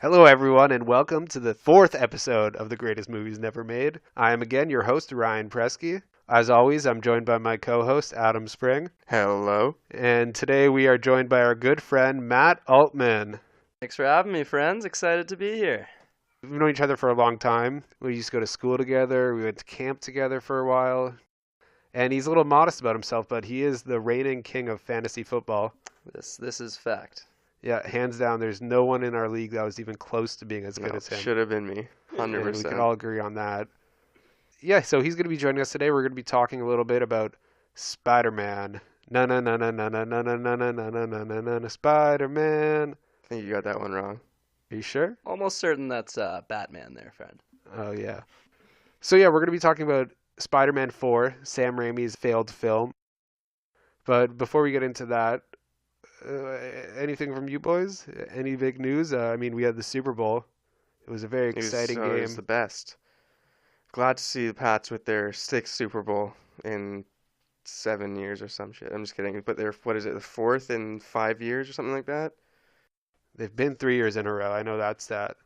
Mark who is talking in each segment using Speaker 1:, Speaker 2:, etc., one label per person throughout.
Speaker 1: Hello, everyone, and welcome to the fourth episode of The Greatest Movies Never Made. I am again your host, Ryan Presky. As always, I'm joined by my co-host, Adam Spring.
Speaker 2: Hello.
Speaker 1: And today we are joined by our good friend, Matt Altman.
Speaker 3: Thanks for having me, friends. Excited to be here.
Speaker 1: We've known each other for a long time. We used to go to school together. We went to camp together for a while. And he's a little modest about himself, but he is the reigning king of fantasy football.
Speaker 3: This is fact.
Speaker 1: Yeah, hands down, there's no one in our league that was even close to being as good as him.
Speaker 2: Should have been me. 100%.
Speaker 1: And we can all agree on that. Yeah, so he's going to be joining us today. We're going to be talking a little bit about Spider-Man. Spider-Man.
Speaker 2: I think you got that one wrong.
Speaker 1: Are you sure?
Speaker 3: Almost certain that's Batman there, friend.
Speaker 1: Oh, yeah. So, yeah, we're going to be talking about Spider-Man 4, Sam Raimi's failed film. But before we get into that, anything from you boys? Any big news? We had the Super Bowl. It was a very exciting game.
Speaker 2: It was the best. Glad to see the Pats with their sixth Super Bowl in 7 years or some shit. I'm just kidding. But they're, the fourth in 5 years or something like that?
Speaker 1: They've been 3 years in a row. I know that stat.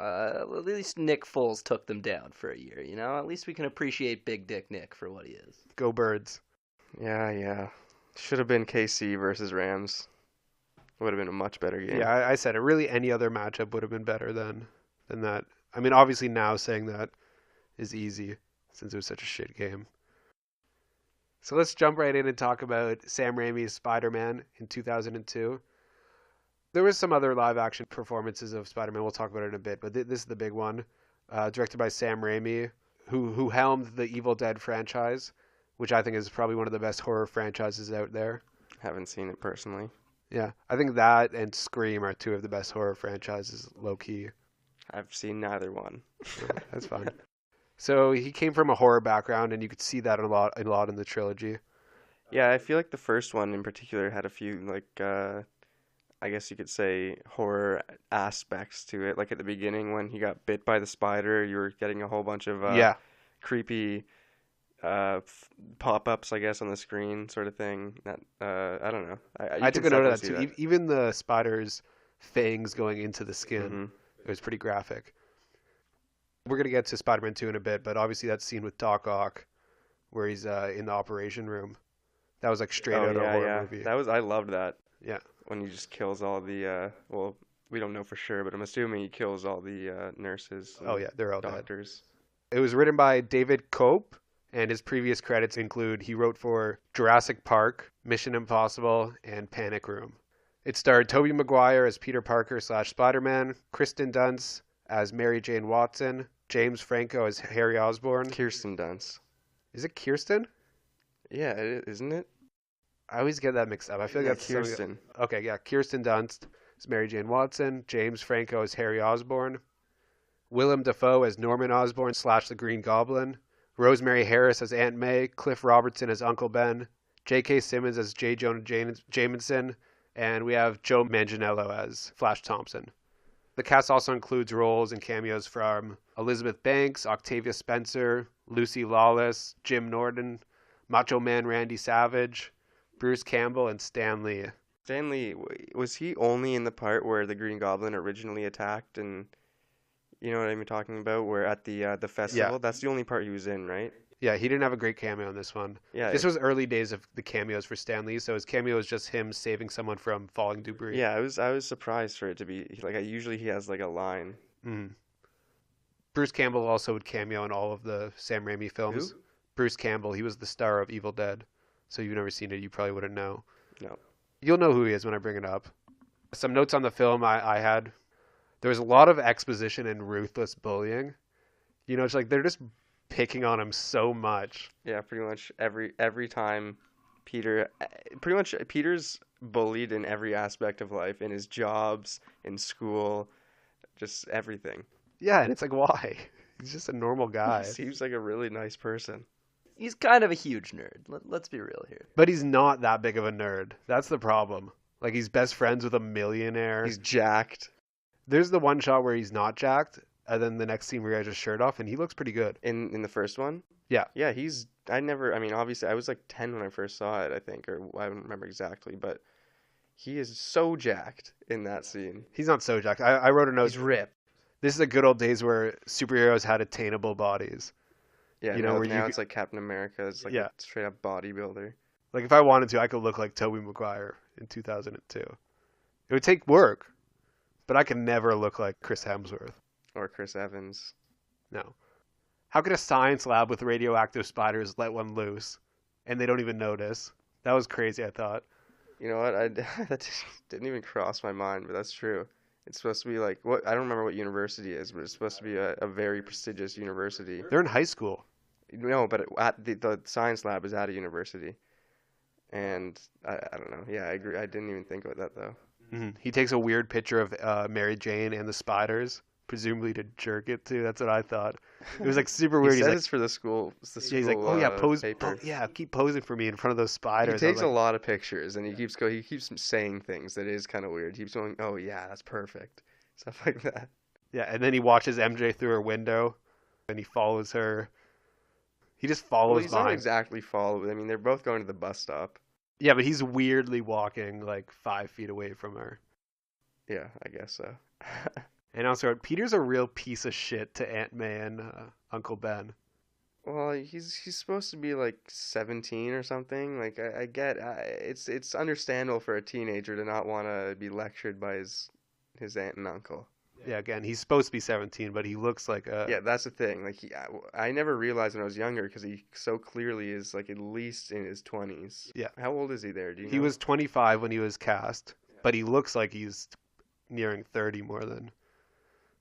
Speaker 3: At least Nick Foles took them down for a year, you know? At least we can appreciate Big Dick Nick for what he is.
Speaker 1: Go Birds.
Speaker 2: Yeah. Should have been KC versus Rams. Would have been a much better game.
Speaker 1: Yeah, I said it. Really, any other matchup would have been better than that. I mean, obviously now saying that is easy since it was such a shit game. So let's jump right in and talk about Sam Raimi's Spider-Man in 2002. There was some other live-action performances of Spider-Man. We'll talk about it in a bit, but this is the big one. Directed by Sam Raimi, who helmed the Evil Dead franchise, which I think is probably one of the best horror franchises out there.
Speaker 2: Haven't seen it personally.
Speaker 1: Yeah, I think that and Scream are two of the best horror franchises, low-key.
Speaker 2: I've seen neither one.
Speaker 1: Yeah, that's fine. So he came from a horror background, and you could see that a lot in the trilogy.
Speaker 2: Yeah, I feel like the first one in particular had a few, I guess you could say, horror aspects to it. Like at the beginning when he got bit by the spider, you were getting a whole bunch of creepy pop-ups, I guess, on the screen sort of thing. That I don't know.
Speaker 1: I took a note of that too. Even the spider's fangs going into the skin, It was pretty graphic. We're going to get to Spider-Man 2 in a bit, but obviously that scene with Doc Ock where he's in the operation room, that was like straight out of a horror movie.
Speaker 2: I loved that.
Speaker 1: Yeah.
Speaker 2: When he just kills all the, we don't know for sure, but I'm assuming he kills all the nurses.
Speaker 1: Oh yeah, they're all
Speaker 2: doctors.
Speaker 1: Dead. It was written by David Cope, and his previous credits include he wrote for Jurassic Park, Mission Impossible, and Panic Room. It starred Tobey Maguire as Peter Parker / Spider-Man, Kristen Dunst as Mary Jane Watson, James Franco as Harry Osborn.
Speaker 2: Kirsten Dunst.
Speaker 1: Is it Kirsten?
Speaker 2: Yeah, isn't it?
Speaker 1: I always get that mixed up. I feel like that's
Speaker 2: Kirsten.
Speaker 1: Okay, yeah. Kirsten Dunst as Mary Jane Watson, James Franco as Harry Osborn, Willem Dafoe as Norman Osborn / the Green Goblin, Rosemary Harris as Aunt May, Cliff Robertson as Uncle Ben, J.K. Simmons as J. Jonah Jameson, and we have Joe Manganiello as Flash Thompson. The cast also includes roles and cameos from Elizabeth Banks, Octavia Spencer, Lucy Lawless, Jim Norton, Macho Man Randy Savage, Bruce Campbell, and Stan Lee.
Speaker 2: Stan Lee, was he only in the part where the Green Goblin originally attacked, and you know what I'm talking about, where at the festival?
Speaker 1: Yeah.
Speaker 2: That's the only part he was in, right?
Speaker 1: Yeah, he didn't have a great cameo in this one.
Speaker 2: Yeah,
Speaker 1: this was early days of the cameos for Stan Lee, so his cameo is just him saving someone from falling debris.
Speaker 2: Yeah, I was surprised for it to be like usually he has like a line.
Speaker 1: Mm. Bruce Campbell also would cameo in all of the Sam Raimi films.
Speaker 2: Who?
Speaker 1: Bruce Campbell, he was the star of Evil Dead. So you've never seen it, you probably wouldn't know.
Speaker 2: No.
Speaker 1: You'll know who he is when I bring it up. Some notes on the film I had. There was a lot of exposition and ruthless bullying. You know, it's like they're just picking on him so much.
Speaker 2: Yeah, pretty much every time Peter's bullied in every aspect of life, in his jobs, in school, just everything.
Speaker 1: Yeah, and it's like, why? He's just a normal guy.
Speaker 2: He seems like a really nice person.
Speaker 3: He's kind of a huge nerd. Let's be real here.
Speaker 1: But he's not that big of a nerd. That's the problem. Like, he's best friends with a millionaire.
Speaker 2: He's jacked.
Speaker 1: There's the one shot where he's not jacked, and then the next scene where he has his shirt off, and he looks pretty good.
Speaker 2: In the first one?
Speaker 1: Yeah.
Speaker 2: Yeah, obviously, I was like 10 when I first saw it, I think, or I don't remember exactly, but He is so jacked in that scene.
Speaker 1: He's not so jacked. I wrote a note.
Speaker 3: He's ripped.
Speaker 1: This is the good old days where superheroes had attainable bodies.
Speaker 2: Yeah,
Speaker 1: You know, where
Speaker 2: now
Speaker 1: you
Speaker 2: it's like Captain America is like
Speaker 1: Yeah.
Speaker 2: a straight up bodybuilder.
Speaker 1: Like if I wanted to, I could look like Tobey Maguire in 2002. It would take work, but I could never look like Chris Hemsworth.
Speaker 2: Or Chris Evans.
Speaker 1: No. How could a science lab with radioactive spiders let one loose, and they don't even notice? That was crazy, I thought.
Speaker 2: You know what? That didn't even cross my mind, but that's true. It's supposed to be like what I don't remember what university it is, but it's supposed to be a very prestigious university.
Speaker 1: They're in high school.
Speaker 2: No, but the science lab is at a university, and I don't know. Yeah, I agree. I didn't even think about that though.
Speaker 1: Mm-hmm. He takes a weird picture of Mary Jane and the spiders, presumably to jerk it to. That's what I thought. It was like super weird.
Speaker 2: He
Speaker 1: He's
Speaker 2: says
Speaker 1: like,
Speaker 2: it's for the school. It's the school.
Speaker 1: yeah, he's like, oh yeah,
Speaker 2: paper.
Speaker 1: yeah, keep posing for me in front of those
Speaker 2: He
Speaker 1: spiders.
Speaker 2: takes
Speaker 1: I
Speaker 2: a
Speaker 1: was like,
Speaker 2: lot of pictures, and he keeps saying things that is kind of weird. He keeps going, "Oh yeah, that's perfect," stuff like that.
Speaker 1: yeah, and then he watches MJ through her window, and he follows her. He just
Speaker 2: Well,
Speaker 1: follows
Speaker 2: he's not
Speaker 1: behind.
Speaker 2: exactly following. I mean, they're both going to the bus stop.
Speaker 1: Yeah, but he's weirdly walking like 5 feet away from her.
Speaker 2: Yeah, I guess so.
Speaker 1: And also, Peter's a real piece of shit to Aunt May and Uncle Ben.
Speaker 2: Well, he's supposed to be like 17 or something. Like I get, it's understandable for a teenager to not want to be lectured by his aunt and uncle.
Speaker 1: Yeah, again, he's supposed to be 17, but he looks like a...
Speaker 2: Yeah, that's the thing. Like I never realized when I was younger because he so clearly is like at least in his 20s.
Speaker 1: Yeah.
Speaker 2: How old is he there? Do you know?
Speaker 1: He was 25 when he was cast, but he looks like he's nearing 30 more than...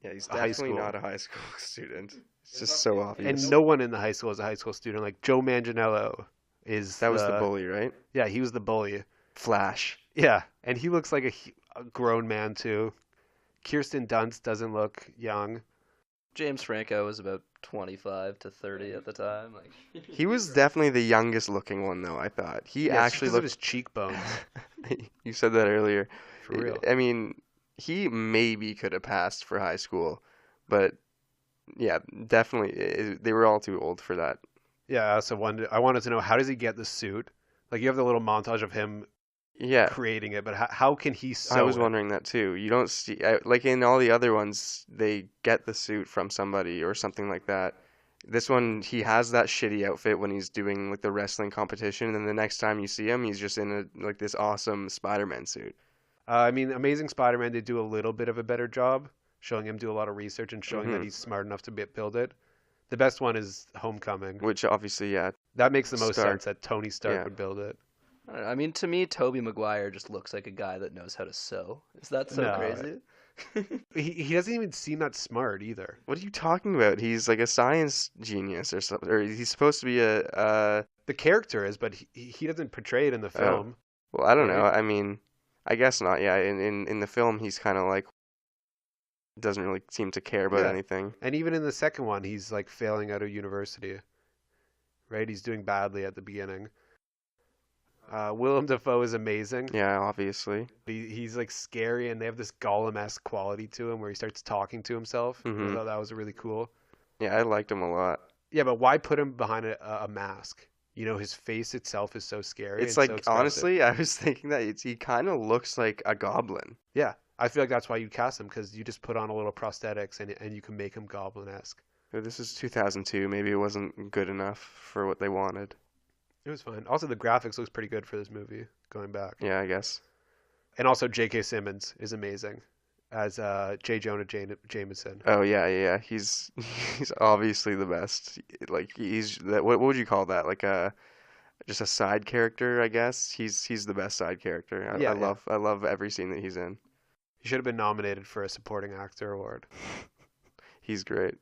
Speaker 2: Yeah, he's
Speaker 1: high
Speaker 2: definitely
Speaker 1: school.
Speaker 2: not a high school student. It's just so obvious.
Speaker 1: And no one in the high school is a high school student. Like, Joe Manganiello is...
Speaker 2: That was the bully, right?
Speaker 1: Yeah, he was the bully.
Speaker 2: Flash.
Speaker 1: Yeah, and he looks like a grown man, too. Kirsten Dunst doesn't look young.
Speaker 3: James Franco was about 25 to 30 at the time. Like
Speaker 2: He was definitely the youngest looking one, though, I thought. He
Speaker 1: Yeah,
Speaker 2: actually
Speaker 1: because of
Speaker 2: looked...
Speaker 1: his cheekbones,
Speaker 2: You said that earlier.
Speaker 1: for real.
Speaker 2: I mean, he maybe could have passed for high school, but yeah, definitely they were all too old for that.
Speaker 1: Yeah, I also wanted to know, how does he get the suit? Like, you have the little montage of him
Speaker 2: Yeah,
Speaker 1: creating it, but how can he sew
Speaker 2: I was
Speaker 1: it?
Speaker 2: wondering that too. You don't see like in all the other ones, they get the suit from somebody or something like that. This one, he has that shitty outfit when he's doing like the wrestling competition, and then the next time you see him, he's just in like this awesome Spider-Man suit.
Speaker 1: I mean, Amazing Spider-Man, they do a little bit of a better job showing him do a lot of research and showing that
Speaker 2: Mhm.
Speaker 1: he's smart enough to build it. The best one is Homecoming.
Speaker 2: Which obviously, yeah,
Speaker 1: That makes the most
Speaker 2: Stark.
Speaker 1: sense that Tony Stark
Speaker 2: Yeah.
Speaker 1: would build it.
Speaker 3: I don't know, I mean, to me, Tobey Maguire just looks like a guy that knows how to sew. Is that so
Speaker 1: No.
Speaker 3: crazy?
Speaker 1: He doesn't even seem that smart either.
Speaker 2: what are you talking about? He's like a science genius or something, or he's supposed to be a.
Speaker 1: The character is, but he doesn't portray it in the
Speaker 2: Oh.
Speaker 1: film.
Speaker 2: Well, I don't know.
Speaker 1: Right.
Speaker 2: I mean, I guess not. Yeah, in the film, he's kind of like doesn't really seem to care about
Speaker 1: Yeah.
Speaker 2: anything.
Speaker 1: And even in the second one, he's like failing out of university. Right? He's doing badly at the beginning. Willem Dafoe is amazing.
Speaker 2: Yeah, obviously.
Speaker 1: He's like scary, and they have this Gollum-esque quality to him where he starts talking to himself.
Speaker 2: Mhm.
Speaker 1: I thought that was really cool.
Speaker 2: Yeah, I liked him a lot.
Speaker 1: Yeah, but why put him behind a mask? You know, his face itself is so scary.
Speaker 2: It's
Speaker 1: and
Speaker 2: like
Speaker 1: so expressive.
Speaker 2: honestly, I was thinking that he kind of looks like a goblin.
Speaker 1: Yeah, I feel like that's why you cast him, because you just put on a little prosthetics and you can make him Goblin-esque.
Speaker 2: This is 2002. Maybe it wasn't good enough for what they wanted.
Speaker 1: It was fine. Also, the graphics looks pretty good for this movie, going back.
Speaker 2: Yeah, I guess.
Speaker 1: And also, J.K. Simmons is amazing as J. Jonah Jameson.
Speaker 2: Oh yeah. He's he's obviously the best. Like he's that. What would you call that? Like just a side character, I guess. He's the best side character.
Speaker 1: Yeah,
Speaker 2: I love every scene that he's in.
Speaker 1: He should have been nominated for a supporting actor award.
Speaker 2: He's great.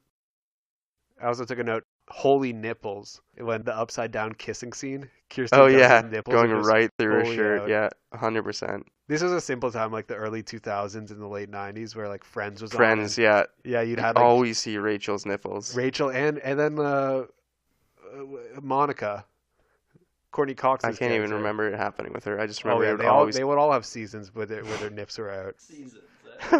Speaker 1: I also took a note. Holy nipples! When the upside down kissing scene, Kirsten
Speaker 2: Oh
Speaker 1: Dunst's
Speaker 2: yeah,
Speaker 1: nipples
Speaker 2: going
Speaker 1: are just
Speaker 2: right through her
Speaker 1: fully
Speaker 2: shirt.
Speaker 1: out.
Speaker 2: Yeah, 100%.
Speaker 1: This was a simple time, like the early 2000s and the late 90s, where like Friends was
Speaker 2: Friends,
Speaker 1: on.
Speaker 2: yeah.
Speaker 1: Yeah, you'd
Speaker 2: You
Speaker 1: have like
Speaker 2: always see Rachel's nipples.
Speaker 1: Rachel and then Monica, Courtney Cox's
Speaker 2: I can't even
Speaker 1: character.
Speaker 2: remember it happening with her. I just
Speaker 1: Oh
Speaker 2: remember
Speaker 1: yeah,
Speaker 2: it
Speaker 1: they
Speaker 2: always
Speaker 1: would all have seasons where their nips were out.
Speaker 3: Seasons.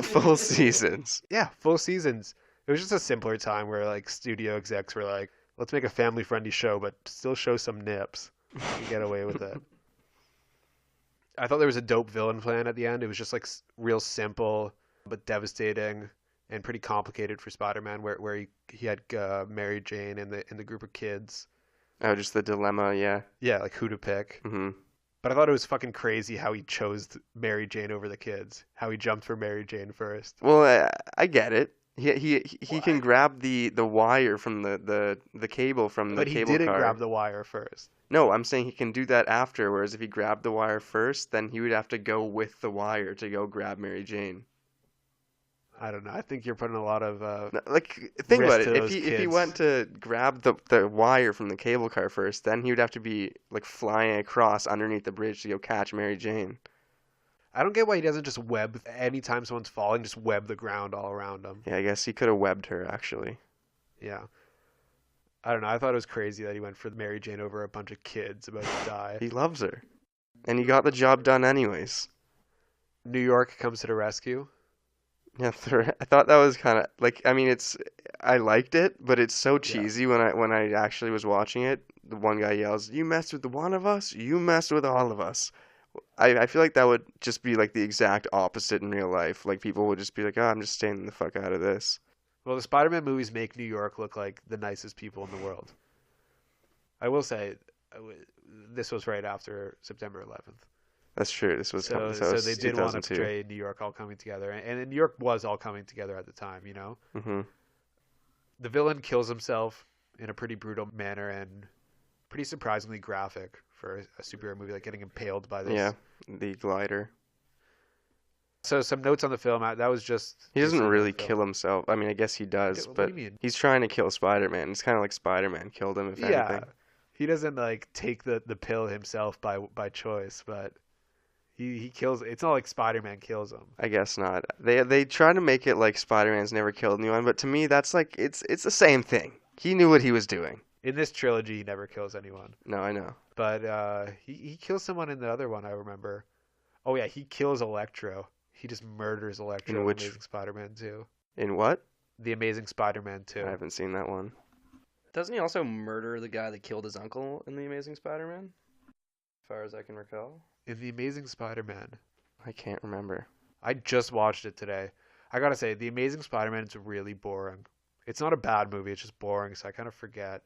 Speaker 2: full seasons.
Speaker 1: Yeah, full seasons. It was just a simpler time where like studio execs were like, let's make a family friendly show, but still show some nips and get away with it. I thought there was a dope villain plan at the end. It was just like real simple but devastating and pretty complicated for Spider-Man, where he had Mary Jane and the group of kids.
Speaker 2: Oh, just the dilemma, yeah.
Speaker 1: Yeah, like who to pick.
Speaker 2: Hmm.
Speaker 1: But I thought it was fucking crazy how he chose Mary Jane over the kids. How he jumped for Mary Jane first.
Speaker 2: Well, I get it. He can
Speaker 1: What?
Speaker 2: grab the wire from the cable from the
Speaker 1: But he
Speaker 2: cable
Speaker 1: didn't
Speaker 2: car.
Speaker 1: grab the wire first.
Speaker 2: No, I'm saying he can do that after, whereas if he grabbed the wire first, then he would have to go with the wire to go grab Mary Jane.
Speaker 1: I don't know. I think you're putting a lot of
Speaker 2: No, like, think about
Speaker 1: risk
Speaker 2: it.
Speaker 1: to
Speaker 2: If
Speaker 1: those
Speaker 2: he
Speaker 1: kids.
Speaker 2: went to grab the wire from the cable car first, then he would have to be like flying across underneath the bridge to go catch Mary Jane.
Speaker 1: I don't get why he doesn't just web anytime someone's falling, just web the ground all around them.
Speaker 2: Yeah, I guess he could have webbed her actually.
Speaker 1: Yeah. I don't know. I thought it was crazy that he went for Mary Jane over a bunch of kids about to die.
Speaker 2: He loves her, and he got the job done anyways.
Speaker 1: New York comes to the rescue.
Speaker 2: Yeah, I thought that was kind of like, I mean, I liked it, but it's so
Speaker 1: Yeah.
Speaker 2: cheesy when I actually was watching it. The one guy yells, "You messed with the one of us, you messed with all of us." I feel like that would just be like the exact opposite in real life. Like people would just be like, "Oh, I'm just staying the fuck out of this."
Speaker 1: Well, the Spider-Man movies make New York look like the nicest people in the world. I will say, this was right after September 11th.
Speaker 2: That's true. This was
Speaker 1: So they
Speaker 2: was
Speaker 1: did want to
Speaker 2: 2002.
Speaker 1: portray New York all coming together, and New York was all coming together at the time. You know,
Speaker 2: Hmm.
Speaker 1: the villain kills himself in a pretty brutal manner and pretty surprisingly graphic for a superhero movie, like getting impaled by this.
Speaker 2: Yeah, the glider.
Speaker 1: So some notes on the film. That was just
Speaker 2: He doesn't
Speaker 1: basically the
Speaker 2: really
Speaker 1: film.
Speaker 2: kill himself. I mean, I guess he does,
Speaker 1: Okay, what
Speaker 2: but
Speaker 1: do you mean?
Speaker 2: he's trying to kill Spider-Man. It's kind of like Spider-Man killed him, if
Speaker 1: Yeah,
Speaker 2: anything.
Speaker 1: he doesn't like take the pill himself by choice, but he kills. It's not like Spider-Man kills him.
Speaker 2: I guess not. They try to make it like Spider-Man's never killed anyone, but to me that's like it's the same thing. He knew what he was doing.
Speaker 1: In this trilogy, he never kills anyone,
Speaker 2: No, I know.
Speaker 1: but he kills someone in the other one. I remember. Oh yeah, he kills Electro. He just murders Electro
Speaker 2: In
Speaker 1: in
Speaker 2: which-
Speaker 1: Amazing Spider-Man 2.
Speaker 2: In what?
Speaker 1: The Amazing Spider-Man 2.
Speaker 2: I haven't seen that one.
Speaker 3: Doesn't he also murder the guy that killed his uncle in The Amazing Spider-Man? As far as I can recall.
Speaker 1: In The Amazing Spider-Man.
Speaker 2: I can't remember.
Speaker 1: I just watched it today. I gotta say, The Amazing Spider-Man is really boring. It's not a bad movie, it's just boring, so I kind of forget.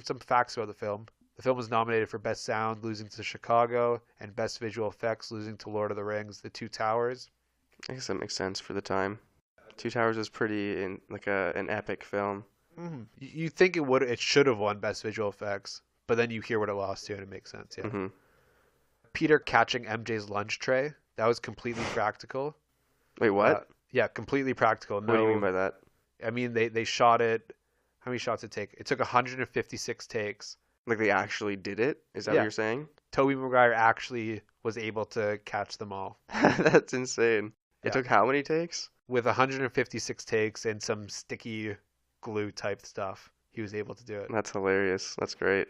Speaker 1: Some facts about the film. The film was nominated for Best Sound, losing to Chicago, and Best Visual Effects, losing to Lord of the Rings, The Two Towers.
Speaker 2: I guess that makes sense for the time. Two Towers is pretty in like an epic film.
Speaker 1: You think it should have won Best Visual Effects, but then you hear what it lost to, and it makes sense. Yeah.
Speaker 2: Hmm.
Speaker 1: Peter catching MJ's lunch tray. That was completely practical.
Speaker 2: Wait, what?
Speaker 1: Yeah, completely practical.
Speaker 2: What do you mean by that?
Speaker 1: I mean, they shot it. How many shots did it take? It took 156 takes.
Speaker 2: Like they actually did it? Is that
Speaker 1: Yeah.
Speaker 2: what you're saying?
Speaker 1: Tobey Maguire actually was able to catch them all
Speaker 2: That's insane.
Speaker 1: Yeah.
Speaker 2: It took how many takes?
Speaker 1: with 156 takes and some sticky glue type stuff. He was able to do it.
Speaker 2: That's hilarious. That's great.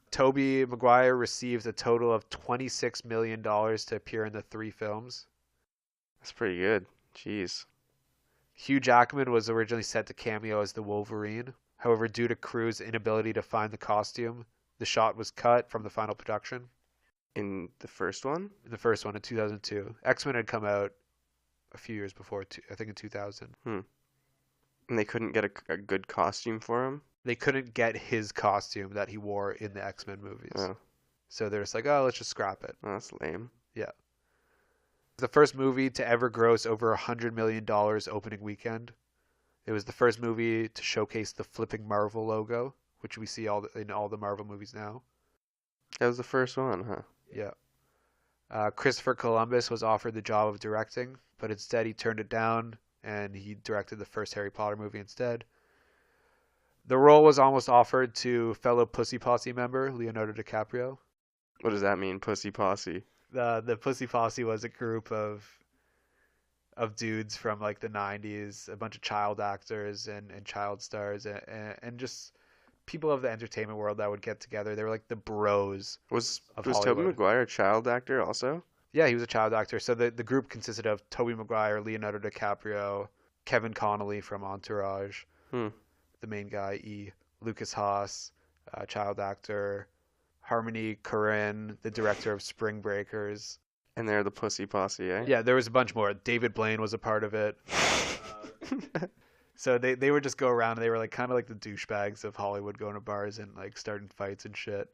Speaker 1: Tobey Maguire received a total of $26 million to appear in the 3 films.
Speaker 2: That's pretty good. Jeez.
Speaker 1: Hugh Jackman was originally set to cameo as the Wolverine. However, due to crew's inability to find the costume, the shot was cut from the final production.
Speaker 2: In the first one?
Speaker 1: In the first one in 2002. X-Men had come out a few years before, I think in 2000.
Speaker 2: And they couldn't get a good costume for him?
Speaker 1: They couldn't get his costume that he wore in the X-Men movies.
Speaker 2: Oh,
Speaker 1: So they're just like, oh, let's just scrap it.
Speaker 2: that's lame.
Speaker 1: The first movie to ever gross over $100 million opening weekend. It was the first movie to showcase the flipping Marvel logo, which we see in all the Marvel movies now.
Speaker 2: That was the first one, huh?
Speaker 1: Yeah. Christopher Columbus was offered the job of directing, but instead he turned it down, and he directed the first Harry Potter movie instead. The role was almost offered to fellow Pussy Posse member Leonardo DiCaprio.
Speaker 2: What does that mean, Pussy Posse?
Speaker 1: The Pussy Posse was a group of dudes from like the 90s, a bunch of child actors and child stars and just people of the entertainment world that would get together. They were like the bros.
Speaker 2: Was
Speaker 1: Of
Speaker 2: Tobey
Speaker 1: Hollywood.
Speaker 2: Maguire a child actor also?
Speaker 1: Yeah, he was a child actor. So the group consisted of Tobey Maguire, Leonardo DiCaprio, Kevin Connolly from Entourage,
Speaker 2: Hmm.
Speaker 1: the main guy, Lucas Haas, child actor, Harmony Korine, the director of Spring Breakers,
Speaker 2: And they're the Pussy Posse, eh?
Speaker 1: Yeah, there was a bunch more. David Blaine was a part of it. So they would just go around and they were like kind of like the douchebags of Hollywood, going to bars and like starting fights and shit.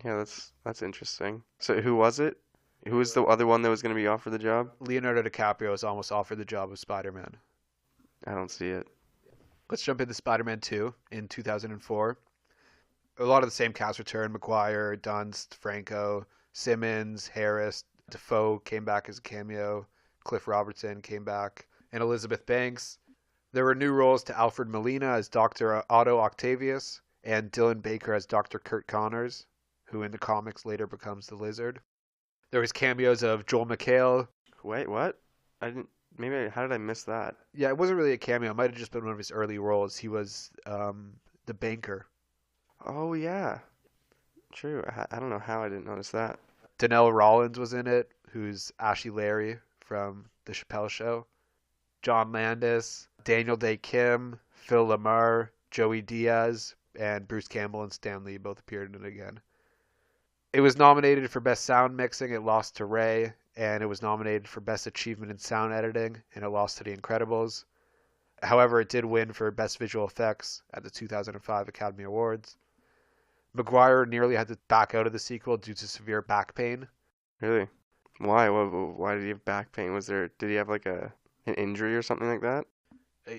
Speaker 2: Yeah, that's interesting. So who was it? Who was the other one that was going to be offered the job?
Speaker 1: Leonardo DiCaprio was almost offered the job of Spider-Man.
Speaker 2: I don't see it.
Speaker 1: Let's jump into Spider-Man 2 in 2004. A lot of the same cast returned. Maguire, Dunst, Franco, Simmons, Harris, Defoe came back as a cameo. Cliff Robertson came back. And Elizabeth Banks. There were new roles to Alfred Molina as Dr. Otto Octavius and Dylan Baker as Dr. Kurt Connors, who in the comics later becomes the Lizard. There was cameos of Joel McHale.
Speaker 2: Wait, what? I didn't. How did I miss that?
Speaker 1: Yeah, it wasn't really a cameo. It might have just been one of his early roles. He was the banker.
Speaker 2: Oh yeah, true. I don't know how I didn't notice that.
Speaker 1: Donnell Rawlins was in it, who's Ashley Larry from The Chappelle Show. John Landis, Daniel Day Kim, Phil LaMarr, Joey Diaz, and Bruce Campbell and Stan Lee both appeared in it again. It was nominated for Best Sound Mixing. It lost to Ray. And it was nominated for Best Achievement in Sound Editing, and it lost to The Incredibles. However, it did win for Best Visual Effects at the 2005 Academy Awards. Maguire nearly had to back out of the sequel due to severe back pain.
Speaker 2: Really? Why? Why did he have back pain? Did he have like an injury or something like that?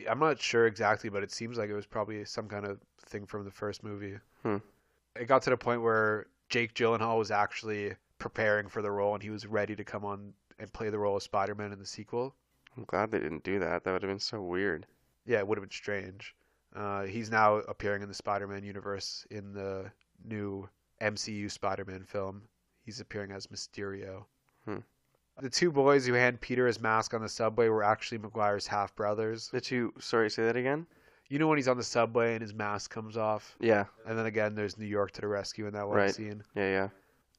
Speaker 1: I'm not sure exactly, but it seems like it was probably some kind of thing from the first movie. It got to the point where Jake Gyllenhaal was actually preparing for the role and he was ready to come on and play the role of Spider-Man in the sequel.
Speaker 2: I'm glad they didn't do that. That would have been so weird.
Speaker 1: Yeah, it would have been strange. He's now appearing in the Spider-Man universe in the new MCU Spider-Man film. He's appearing as Mysterio. The two boys who hand Peter his mask on the subway were actually Maguire's half-brothers.
Speaker 2: Sorry, say that again?
Speaker 1: You know when he's on the subway and his mask comes off?
Speaker 2: Yeah.
Speaker 1: And then again, there's New York to the rescue in that one scene.
Speaker 2: Yeah.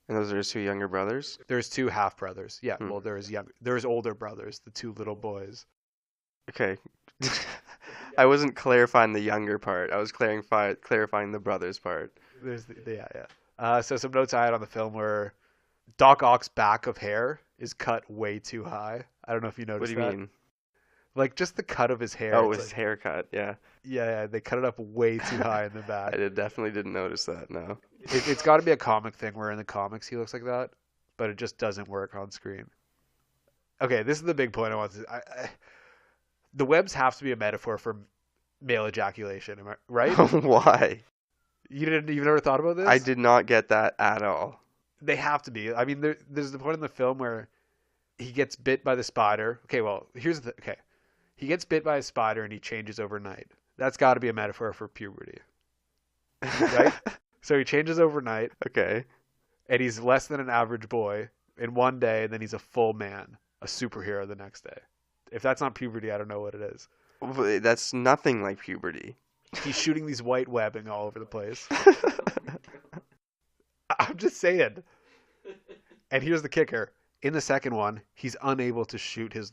Speaker 2: And those are his two younger brothers?
Speaker 1: There's two half-brothers. Yeah, well, there's older brothers, the two little boys.
Speaker 2: Okay. I wasn't clarifying the younger part. I was clarifying the brothers part.
Speaker 1: So some notes I had on the film were Doc Ock's back of hair is cut way too high. I don't know if you noticed that.
Speaker 2: What do you mean?
Speaker 1: Like just the cut of his hair.
Speaker 2: Oh, his haircut, yeah.
Speaker 1: Yeah, they cut it up way too high in the back.
Speaker 2: Definitely didn't notice that, no.
Speaker 1: It's got to be a comic thing where in the comics he looks like that, but it just doesn't work on screen. Okay, this is the big point I want to... the webs have to be a metaphor for male ejaculation, am I right?
Speaker 2: Why?
Speaker 1: You've never thought about this?
Speaker 2: I did not get that at all.
Speaker 1: They have to be. I mean, there's the point in the film where he gets bit by the spider. Okay, well, he gets bit by a spider and he changes overnight. That's got to be a metaphor for puberty, right? So he changes overnight.
Speaker 2: Okay.
Speaker 1: And he's less than an average boy in one day, and then he's a full man, a superhero the next day. If that's not puberty, I don't know what it is.
Speaker 2: That's nothing like puberty.
Speaker 1: He's shooting these white webbing all over the place. I'm just saying. And here's the kicker. In the second one, he's unable to shoot his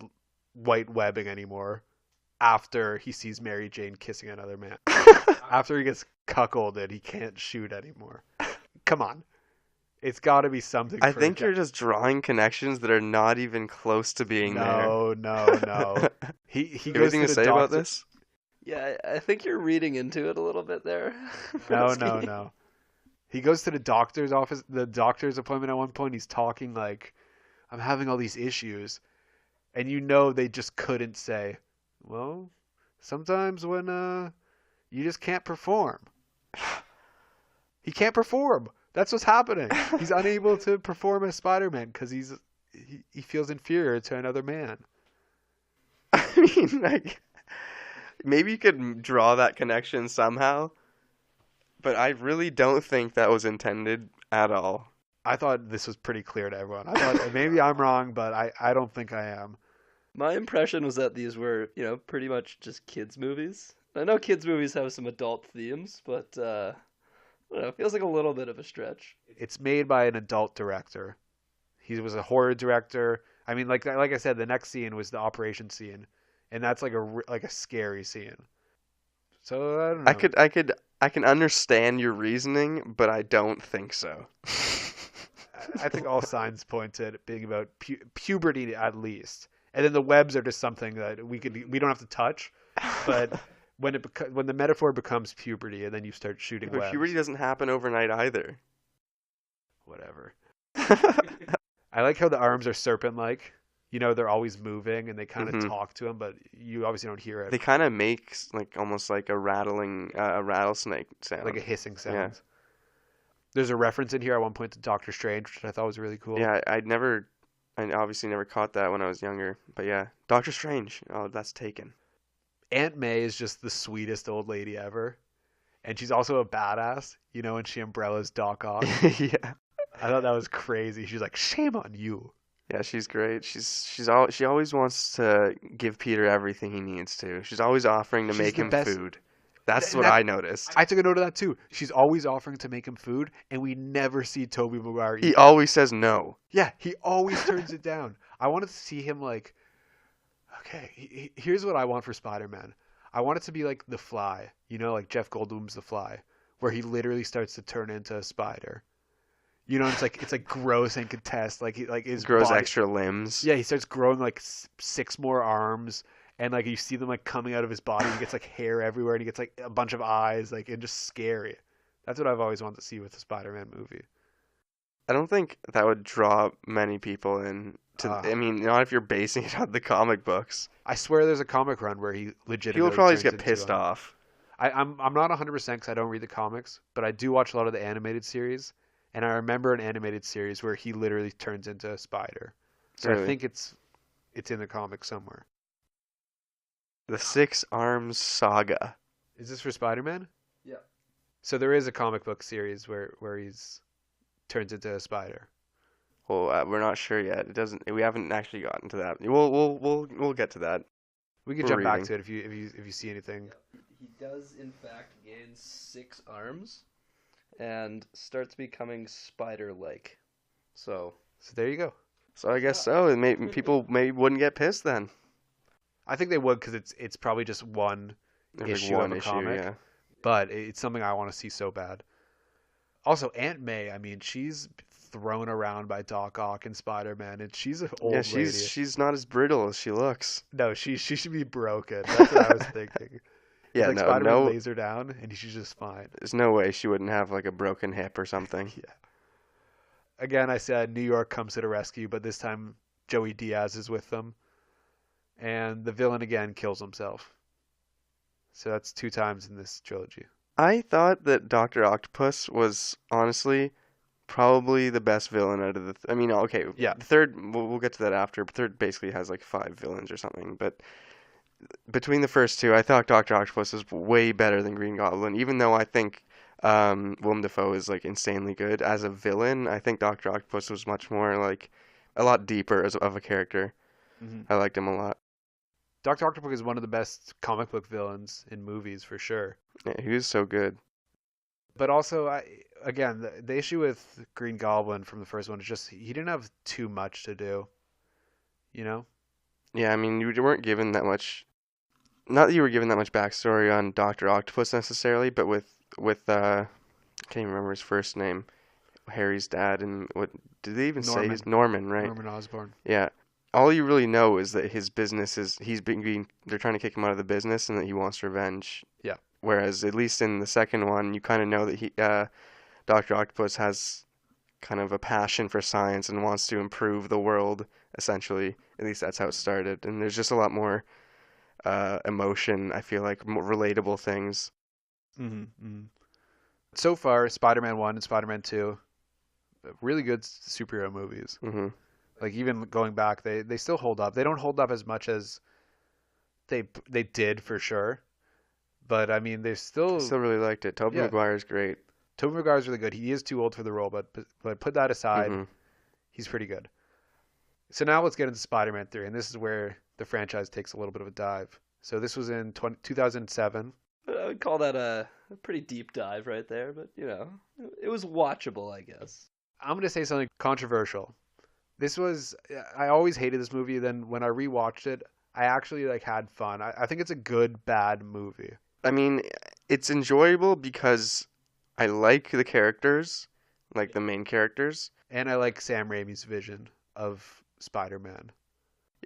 Speaker 1: white webbing anymore after he sees Mary Jane kissing another man. After he gets cuckolded, he can't shoot anymore. Come on. It's got to be something.
Speaker 2: I think you're just drawing connections that are not even close to being there.
Speaker 1: No. He goes
Speaker 2: anything to say about this?
Speaker 3: Yeah, I think you're reading into it a little bit there.
Speaker 1: No. He goes to the doctor's office, the doctor's appointment at one point. He's talking like, I'm having all these issues. And you know they just couldn't say, well, sometimes when you just can't perform. He can't perform. That's what's happening. He's unable to perform as Spider-Man because he feels inferior to another man.
Speaker 2: I mean, like, maybe you could draw that connection somehow, but I really don't think that was intended at all.
Speaker 1: I thought this was pretty clear to everyone. I thought maybe I'm wrong, but I don't think I am.
Speaker 3: My impression was that these were, pretty much just kids' movies. I know kids' movies have some adult themes, but I don't know, it feels like a little bit of a stretch.
Speaker 1: It's made by an adult director. He was a horror director. I mean, like I said, the next scene was the operation scene, and that's like a scary scene. So I don't know.
Speaker 2: I can understand your reasoning, but I don't think so.
Speaker 1: I think all signs point to it being about puberty at least, and then the webs are just something that we don't have to touch, but when the metaphor becomes puberty, and then you start shooting
Speaker 2: But puberty
Speaker 1: webs,
Speaker 2: doesn't happen overnight either.
Speaker 1: whatever. I like how the arms are serpent-like. You know, they're always moving, and they kind of talk to him, but you obviously don't hear it.
Speaker 2: They kind of make like almost like a rattling, a rattlesnake sound,
Speaker 1: like a hissing sound.
Speaker 2: Yeah.
Speaker 1: There's a reference in here at one point to Doctor Strange, which I thought was really cool.
Speaker 2: Yeah, I obviously never caught that when I was younger. But yeah, Doctor Strange. Oh, that's taken.
Speaker 1: Aunt May is just the sweetest old lady ever. And she's also a badass, you know, when she umbrellas Doc Ock.
Speaker 2: Yeah.
Speaker 1: I thought that was crazy. She's like, shame on you.
Speaker 2: Yeah, she's great. She always wants to give Peter everything he needs to. She's always offering to
Speaker 1: She's
Speaker 2: make
Speaker 1: the
Speaker 2: him
Speaker 1: best-
Speaker 2: food. That's what I noticed.
Speaker 1: I took a note of that too. She's always offering to make him food, and we never see Tobey Maguire eat.
Speaker 2: He always says no.
Speaker 1: Yeah, he always turns it down. I wanted to see him like, okay, here's what I want for Spider-Man. I want it to be like The Fly, you know, like Jeff Goldblum's The Fly, where he literally starts to turn into a spider. You know, it's like gross and grotesque. Like his
Speaker 2: Grows
Speaker 1: body,
Speaker 2: extra limbs.
Speaker 1: yeah, he starts growing like 6 more arms, and like you see them like coming out of his body. He gets like hair everywhere, and he gets like a bunch of eyes, like, and just scary. That's what I've always wanted to see with the Spider-Man movie.
Speaker 2: I don't think that would draw many people in. I mean, not if you're basing it on the comic books.
Speaker 1: I swear, there's a comic run where he legitimately
Speaker 2: People probably just
Speaker 1: turns
Speaker 2: get
Speaker 1: into
Speaker 2: pissed
Speaker 1: a-
Speaker 2: off.
Speaker 1: I'm not 100% because I don't read the comics, but I do watch a lot of the animated series, and I remember an animated series where he literally turns into a spider. So I
Speaker 2: Really?
Speaker 1: think it's in the comics somewhere.
Speaker 2: The Six Arms Saga.
Speaker 1: Is this for Spider-Man?
Speaker 3: Yeah.
Speaker 1: So there is a comic book series where he's turns into a spider.
Speaker 2: Well, we're not sure yet. It doesn't. We haven't actually gotten to that. We'll get to that.
Speaker 1: We can
Speaker 2: We're
Speaker 1: jump back
Speaker 2: reading.
Speaker 1: to it if you see anything.
Speaker 3: He does, in fact, gain 6 arms and starts becoming spider-like. So
Speaker 1: there you go.
Speaker 2: So I guess so. People maybe wouldn't get pissed then.
Speaker 1: I think they would because it's probably just one
Speaker 2: There's
Speaker 1: issue
Speaker 2: like
Speaker 1: of
Speaker 2: one
Speaker 1: a
Speaker 2: issue,
Speaker 1: comic,
Speaker 2: yeah.
Speaker 1: but it's something I want to see so bad. Also, Aunt May, I mean, she's thrown around by Doc Ock and Spider-Man, and she's an old
Speaker 2: Yeah,
Speaker 1: lady.
Speaker 2: she's not as brittle as she looks.
Speaker 1: No, she should be broken. That's what I was thinking.
Speaker 2: Yeah,
Speaker 1: It's like
Speaker 2: no,
Speaker 1: Spider-Man
Speaker 2: no,
Speaker 1: lays her down, and she's just fine.
Speaker 2: there's no way she wouldn't have like a broken hip or something.
Speaker 1: Yeah. Again, I said New York comes to the rescue, but this time Joey Diaz is with them, and the villain again kills himself. So that's 2 times in this trilogy.
Speaker 2: I thought that Dr. Octopus was honestly probably the best villain out of the. I mean, okay,
Speaker 1: Yeah.
Speaker 2: The third, we'll get to that after. But third basically has like 5 villains or something. But between the first 2, I thought Dr. Octopus was way better than Green Goblin. Even though I think Willem Dafoe is like insanely good as a villain, I think Dr. Octopus was much more like a lot deeper of a character.
Speaker 1: Mm-hmm.
Speaker 2: I liked him a lot.
Speaker 1: Dr. Octopus is one of the best comic book villains in movies for sure.
Speaker 2: Yeah, he was so good.
Speaker 1: But also, the issue with Green Goblin from the first one is just he didn't have too much to do. You know?
Speaker 2: Yeah, I mean, you weren't given that much. Not that you were given that much backstory on Doctor Octopus necessarily, but with I can't even remember his first name, Harry's dad, and what did they even say?
Speaker 1: Norman.
Speaker 2: He's Norman, right?
Speaker 1: Norman Osborn.
Speaker 2: Yeah. All you really know is that his business is they're trying to kick him out of the business and that he wants revenge.
Speaker 1: Yeah.
Speaker 2: Whereas at least in the second one, you kind of know that Doctor Octopus has kind of a passion for science and wants to improve the world. Essentially, at least that's how it started. And there's just a lot more emotion. I feel like more relatable things.
Speaker 1: Mm-hmm. Mm-hmm. So far, Spider-Man 1 and Spider-Man 2, really good superhero movies.
Speaker 2: Hmm.
Speaker 1: Like even going back, they still hold up. They don't hold up as much as they did for sure, but I mean they still.
Speaker 2: Still really liked it. Tobey
Speaker 1: Yeah.
Speaker 2: Maguire's great.
Speaker 1: Tobey Maguire's really good. He is too old for the role, but put that aside,
Speaker 2: Mhm.
Speaker 1: he's pretty good. So now let's get into Spider-Man 3, and this is where the franchise takes a little bit of a dive. So this was in 2007.
Speaker 3: I would call that a pretty deep dive right there, but you know, it was watchable, I guess.
Speaker 1: I'm going to say something controversial. I always hated this movie. Then when I rewatched it, I actually had fun. I think it's a good, bad movie.
Speaker 2: I mean, it's enjoyable because I like the characters, like the main characters,
Speaker 1: And I like Sam Raimi's vision of Spider-Man.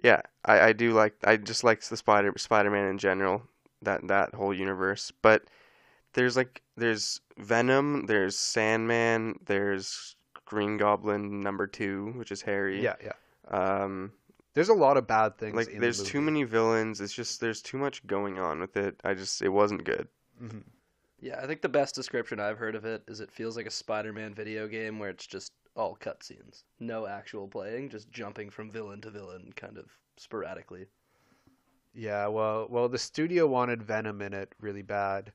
Speaker 2: Yeah, I do like I just like the Spider-Man in general, that whole universe. But there's Venom, there's Sandman, there's Green Goblin number two, which is Harry.
Speaker 1: Yeah, yeah.
Speaker 2: Um,
Speaker 1: There's a lot of bad things
Speaker 2: like
Speaker 1: in the
Speaker 2: there's too
Speaker 1: movie.
Speaker 2: many villains. It's just there's too much going on with it. It wasn't good.
Speaker 1: Hmm.
Speaker 3: Yeah, I think the best description I've heard of it is it feels like a Spider-Man video game where it's just all cutscenes, no actual playing, just jumping from villain to villain, kind of sporadically.
Speaker 1: Yeah, well, the studio wanted Venom in it really bad,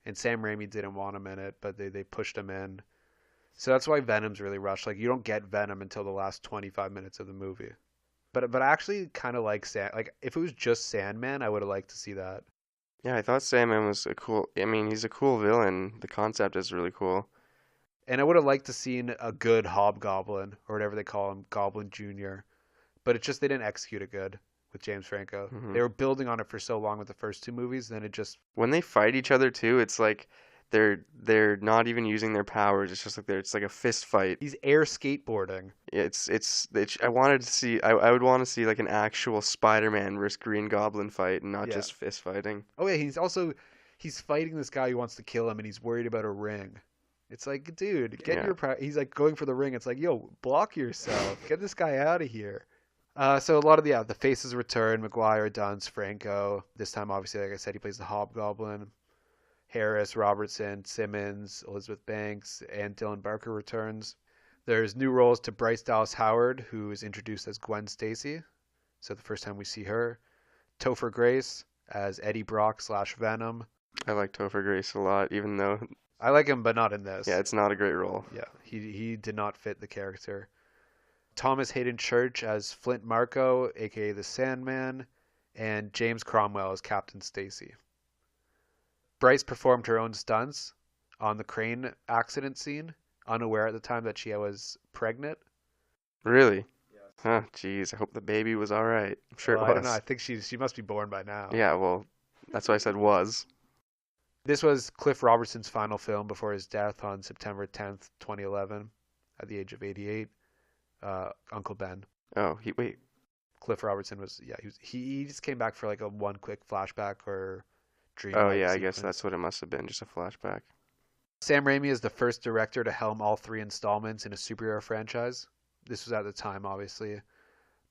Speaker 1: and Sam Raimi didn't want him in it, but they pushed him in. So that's why Venom's really rushed. Like you don't get Venom until the last 25 minutes of the movie. But I actually kind of like like if it was just Sandman, I would have liked to see that.
Speaker 2: Yeah, I thought Sandman was a cool. I mean, he's a cool villain. The concept is really cool.
Speaker 1: And I would have liked to seen a good Hobgoblin or whatever they call him, Goblin Jr. But it's just they didn't execute it good with James Franco.
Speaker 2: Hmm.
Speaker 1: They were building on it for so long with the first two movies, then it just
Speaker 2: When they fight each other too, it's like they're not even using their powers. It's just like it's like a fist fight.
Speaker 1: he's air skateboarding.
Speaker 2: I wanted to see. I would want to see like an actual Spider-Man versus Green Goblin fight, and not
Speaker 1: Yeah.
Speaker 2: just fist fighting.
Speaker 1: Oh yeah, he's fighting this guy who wants to kill him, and he's worried about a ring. It's like, dude, get
Speaker 2: Yeah.
Speaker 1: your. He's like going for the ring. It's like, yo, block yourself. Get this guy out of here. So a lot of the faces return. Maguire, Dunst, Franco. This time, obviously, like I said, he plays the Hobgoblin. Harris, Robertson, Simmons, Elizabeth Banks, and Dylan Barker returns. There's new roles to Bryce Dallas Howard, who is introduced as Gwen Stacy. So the first time we see her. Topher Grace as Eddie Brock / Venom.
Speaker 2: I like Topher Grace a lot, even though
Speaker 1: I like him, but not in this.
Speaker 2: yeah, it's not a great role.
Speaker 1: Yeah, he did not fit the character. Thomas Hayden Church as Flint Marko, aka the Sandman, and James Cromwell as Captain Stacy. Bryce performed her own stunts on the crane accident scene, unaware at the time that she was pregnant.
Speaker 2: Really? Huh? Jeez, I hope the baby was all right. I'm sure
Speaker 1: Well,
Speaker 2: it
Speaker 1: I don't know. I
Speaker 2: was.
Speaker 1: think she must be born by now.
Speaker 2: Yeah, well, that's why I said was.
Speaker 1: This was Cliff Robertson's final film before his death on September 10th, 2011, at the age of 88. Uncle Ben.
Speaker 2: Oh, wait.
Speaker 1: Cliff Robertson was he just came back for like a one quick flashback or dream.
Speaker 2: Oh yeah, I guess that's what it must have been, just a flashback.
Speaker 1: Sam Raimi is the first director to helm all 3 installments in a superhero franchise. This was at the time, obviously.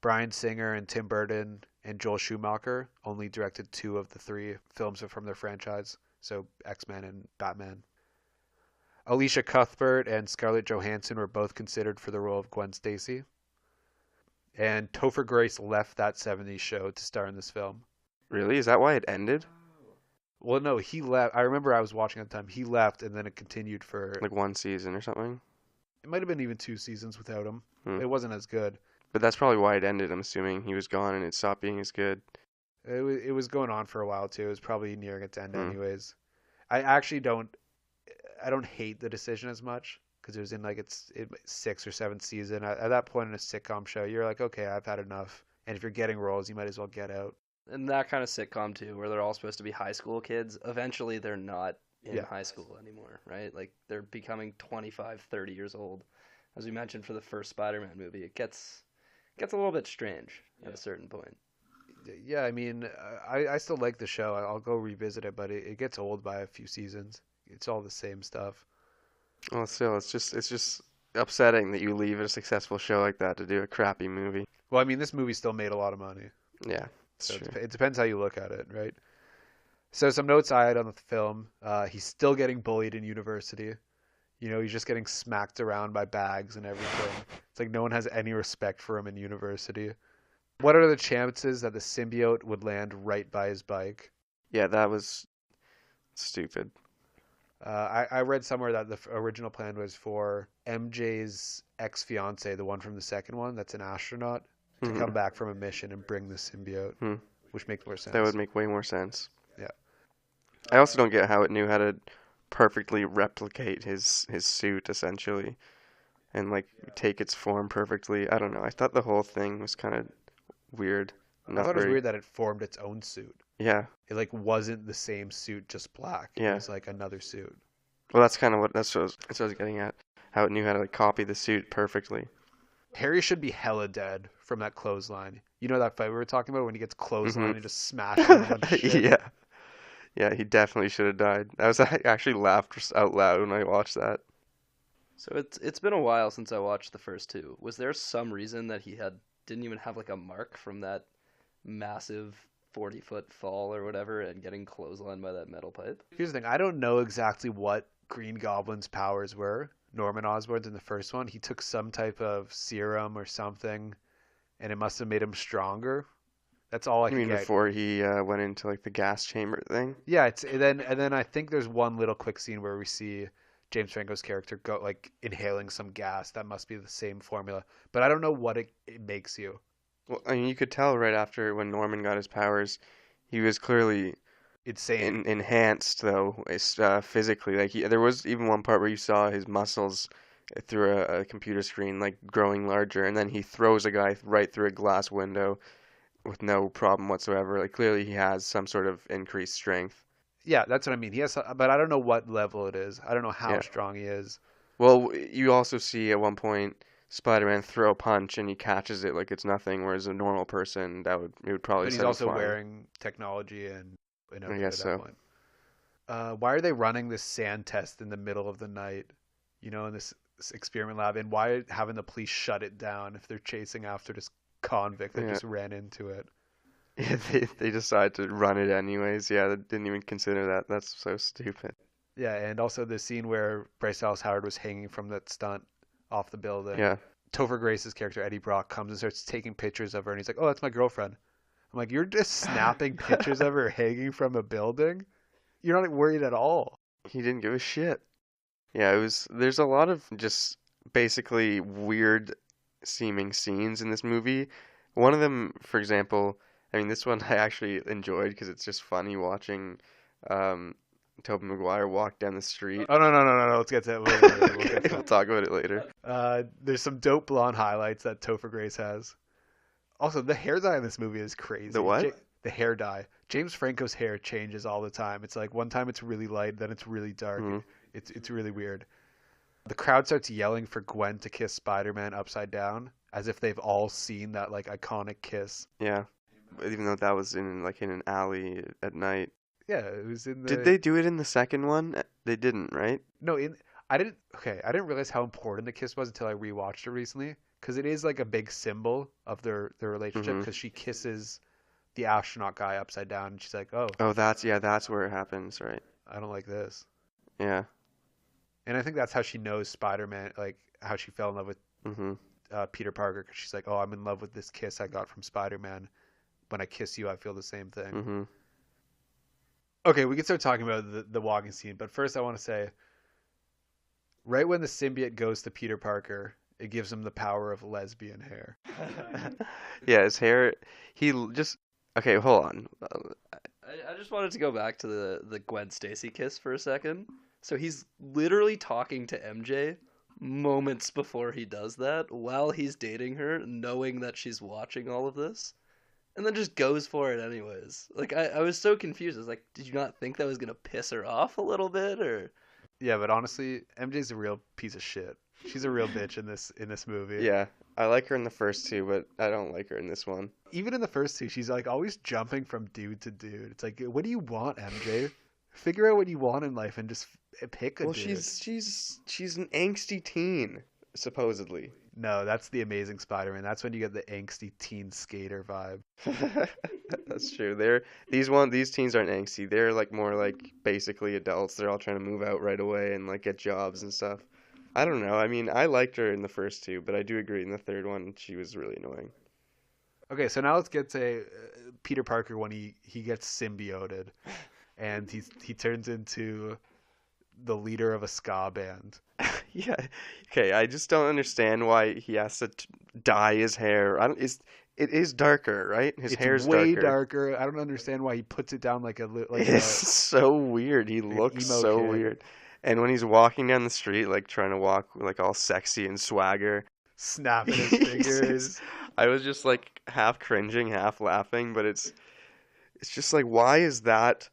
Speaker 1: Bryan Singer and Tim Burton and Joel Schumacher only directed 2 of the 3 films from their franchise, so X-Men and Batman. Alicia Cuthbert and Scarlett Johansson were both considered for the role of Gwen Stacy. And Topher Grace left that 70s show to star in this film.
Speaker 2: Really? Is that why it ended?
Speaker 1: Well, no, he left. I remember I was watching at the time. He left, and then it continued for.
Speaker 2: Like one season or something?
Speaker 1: It might have been even 2 seasons without him.
Speaker 2: Hmm.
Speaker 1: It wasn't as good.
Speaker 2: But that's probably why it ended. I'm assuming he was gone and it stopped being as good.
Speaker 1: It was going on for a while too. It was probably nearing its end,
Speaker 2: Hmm.
Speaker 1: anyways. I actually don't. I don't hate the decision as much because it was in like its 6th or 7th season. At that point in a sitcom show, you're like, okay, I've had enough. And if you're getting roles, you might as well get out.
Speaker 3: And that kind of sitcom too, where they're all supposed to be high school kids. Eventually, they're not in
Speaker 1: Yeah.
Speaker 3: high school anymore, right? Like they're becoming 25, 30 years old. As we mentioned for the first Spider-Man movie, it gets a little bit strange at a certain point.
Speaker 1: Yeah, I mean, I still like the show. I'll go revisit it, but it gets old by a few seasons. It's all the same stuff.
Speaker 2: Well, still, it's just upsetting that you leave a successful show like that to do a crappy movie.
Speaker 1: Well, I mean, this movie still made a lot of money.
Speaker 2: Yeah, it's
Speaker 1: So
Speaker 2: true.
Speaker 1: it depends how you look at it, right? So some notes I had on the film. He's still getting bullied in university. You know, he's just getting smacked around by bags and everything. It's like no one has any respect for him in university. What are the chances that the symbiote would land right by his bike?
Speaker 2: Yeah, that was stupid.
Speaker 1: I read somewhere that the original plan was for MJ's ex-fiance, the one from the second one, that's an astronaut, to
Speaker 2: Mhm.
Speaker 1: come back from a mission and bring the symbiote,
Speaker 2: Hmm.
Speaker 1: which makes more sense.
Speaker 2: That would make way more sense.
Speaker 1: Yeah.
Speaker 2: I also don't get how it knew how to perfectly replicate his suit essentially, and like take its form perfectly. I don't know. I thought the whole thing was kind of weird.
Speaker 1: I
Speaker 2: Not
Speaker 1: thought it was
Speaker 2: very.
Speaker 1: weird that it formed its own suit.
Speaker 2: Yeah.
Speaker 1: It like wasn't the same suit, just black. It
Speaker 2: Yeah.
Speaker 1: was like another suit.
Speaker 2: Well, that's kind of that's what I was getting at. how it knew how to like copy the suit perfectly.
Speaker 1: Harry should be hella dead from that clothesline. You know that fight we were talking about when he gets clothesline and just smashed with a bunch of shit?
Speaker 2: Yeah. Yeah, he definitely should have died. I actually laughed out loud when I watched that.
Speaker 3: So it's been a while since I watched the first two. Was there some reason that he didn't even have like a mark from that massive 40-foot fall or whatever and getting clotheslined by that metal pipe?
Speaker 1: Here's the thing. I don't know exactly what Green Goblin's powers were. Norman Osborn's in the first one. He took some type of serum or something, and it must have made him stronger. That's all I
Speaker 2: You
Speaker 1: can
Speaker 2: mean
Speaker 1: get.
Speaker 2: before he went into like the gas chamber thing?
Speaker 1: Yeah, it's and then I think there's one little quick scene where we see James Franco's character go like inhaling some gas. That must be the same formula, but I don't know what it makes you.
Speaker 2: Well, I mean, you could tell right after when Norman got his powers, he was clearly
Speaker 1: Insane.
Speaker 2: enhanced though, physically. Like there was even one part where you saw his muscles through a computer screen like growing larger, and then he throws a guy right through a glass window with no problem whatsoever. Like clearly he has some sort of increased strength.
Speaker 1: Yeah, that's what I mean. He has, but I don't know what level it is. I don't know how
Speaker 2: Yeah.
Speaker 1: strong he is.
Speaker 2: Well, you also see at one point Spider-Man throw a punch and he catches it like it's nothing, whereas a normal person it would probably
Speaker 1: But he's
Speaker 2: send him
Speaker 1: also
Speaker 2: flying.
Speaker 1: wearing technology and
Speaker 2: I guess
Speaker 1: at that
Speaker 2: so.
Speaker 1: point. Why are they running this sand test in the middle of the night? In this experiment lab, and why having the police shut it down if they're chasing after this convict that
Speaker 2: Yeah.
Speaker 1: just ran into it?
Speaker 2: Yeah, they decide to run it anyways. Yeah, they didn't even consider that. That's so stupid.
Speaker 1: Yeah, and also the scene where Bryce Dallas Howard was hanging from that stunt off the building.
Speaker 2: Yeah.
Speaker 1: Topher Grace's character Eddie Brock comes and starts taking pictures of her, and he's like, "Oh, that's my girlfriend." I'm like, "You're just snapping pictures of her hanging from a building? You're not worried at all."
Speaker 2: He didn't give a shit. Yeah, there's a lot of just basically weird seeming scenes in this movie. One of them, for example, I mean, this one I actually enjoyed because it's just funny watching um, Tobey Maguire walk down the street.
Speaker 1: Oh no! Let's get to that later. We'll get
Speaker 2: Okay,
Speaker 1: to
Speaker 2: we'll talk about it later.
Speaker 1: there's some dope blonde highlights that Topher Grace has. Also, the hair dye in this movie is crazy.
Speaker 2: The what?
Speaker 1: The hair dye. James Franco's hair changes all the time. It's like one time it's really light, then it's really dark.
Speaker 2: Mhm.
Speaker 1: It's really weird. The crowd starts yelling for Gwen to kiss Spider-Man upside down, as if they've all seen that like iconic kiss.
Speaker 2: Yeah, even though that was in an alley at night.
Speaker 1: Yeah, it was in the.
Speaker 2: Did they do it in the second one? They didn't, right?
Speaker 1: No, I didn't. Okay, I didn't realize how important the kiss was until I rewatched it recently, because it is like a big symbol of their relationship.
Speaker 2: Mhm.
Speaker 1: Because she kisses the astronaut guy upside down, and she's like, "Oh,
Speaker 2: Oh, that's where it happens, right?
Speaker 1: I don't like this."
Speaker 2: Yeah.
Speaker 1: And I think that's how she knows Spider-Man, like how she fell in love with
Speaker 2: Mhm.
Speaker 1: Peter Parker, because she's like, "Oh, I'm in love with this kiss I got from Spider-Man. When I kiss you, I feel the same thing."
Speaker 2: Mhm.
Speaker 1: Okay, we can start talking about the walking scene, but first I want to say, right when the symbiote goes to Peter Parker, it gives him the power of lesbian hair.
Speaker 2: Yeah, his hair. Just okay. Hold on.
Speaker 3: I just wanted to go back to the Gwen Stacy kiss for a second. So he's literally talking to MJ moments before he does that, while he's dating her, knowing that she's watching all of this, and then just goes for it anyways. Like I was so confused. I was like, did you not think that was gonna piss her off a little bit, or?
Speaker 1: Yeah, but honestly, MJ's a real piece of shit. She's a real bitch in this movie.
Speaker 2: Yeah, I like her in the first two, but I don't like her in this one.
Speaker 1: Even in the first two, she's like always jumping from dude to dude. It's like, what do you want, MJ? Figure out what you want in life and just pick a
Speaker 2: Well,
Speaker 1: dude.
Speaker 2: she's an angsty teen, supposedly.
Speaker 1: No, that's the Amazing Spider-Man. That's when you get the angsty teen skater vibe.
Speaker 2: That's true. These teens aren't angsty. They're like more like basically adults. They're all trying to move out right away and like get jobs and stuff. I don't know. I mean, I liked her in the first two, but I do agree in the third one she was really annoying.
Speaker 1: Okay, so now let's get to Peter Parker when he gets symbioted, and he turns into the leader of a ska band.
Speaker 2: Yeah. Okay, I just don't understand why he has to dye his hair. It is darker, right? His
Speaker 1: It's
Speaker 2: hair's
Speaker 1: way
Speaker 2: darker.
Speaker 1: darker. I don't understand why he puts it down like
Speaker 2: It's so weird. He
Speaker 1: an
Speaker 2: looks
Speaker 1: emo
Speaker 2: so
Speaker 1: kid.
Speaker 2: weird. And when he's walking down the street, like trying to walk like all sexy and swagger,
Speaker 1: snapping his
Speaker 2: he's
Speaker 1: fingers.
Speaker 2: I was just like half cringing, half laughing, but it's just like why is that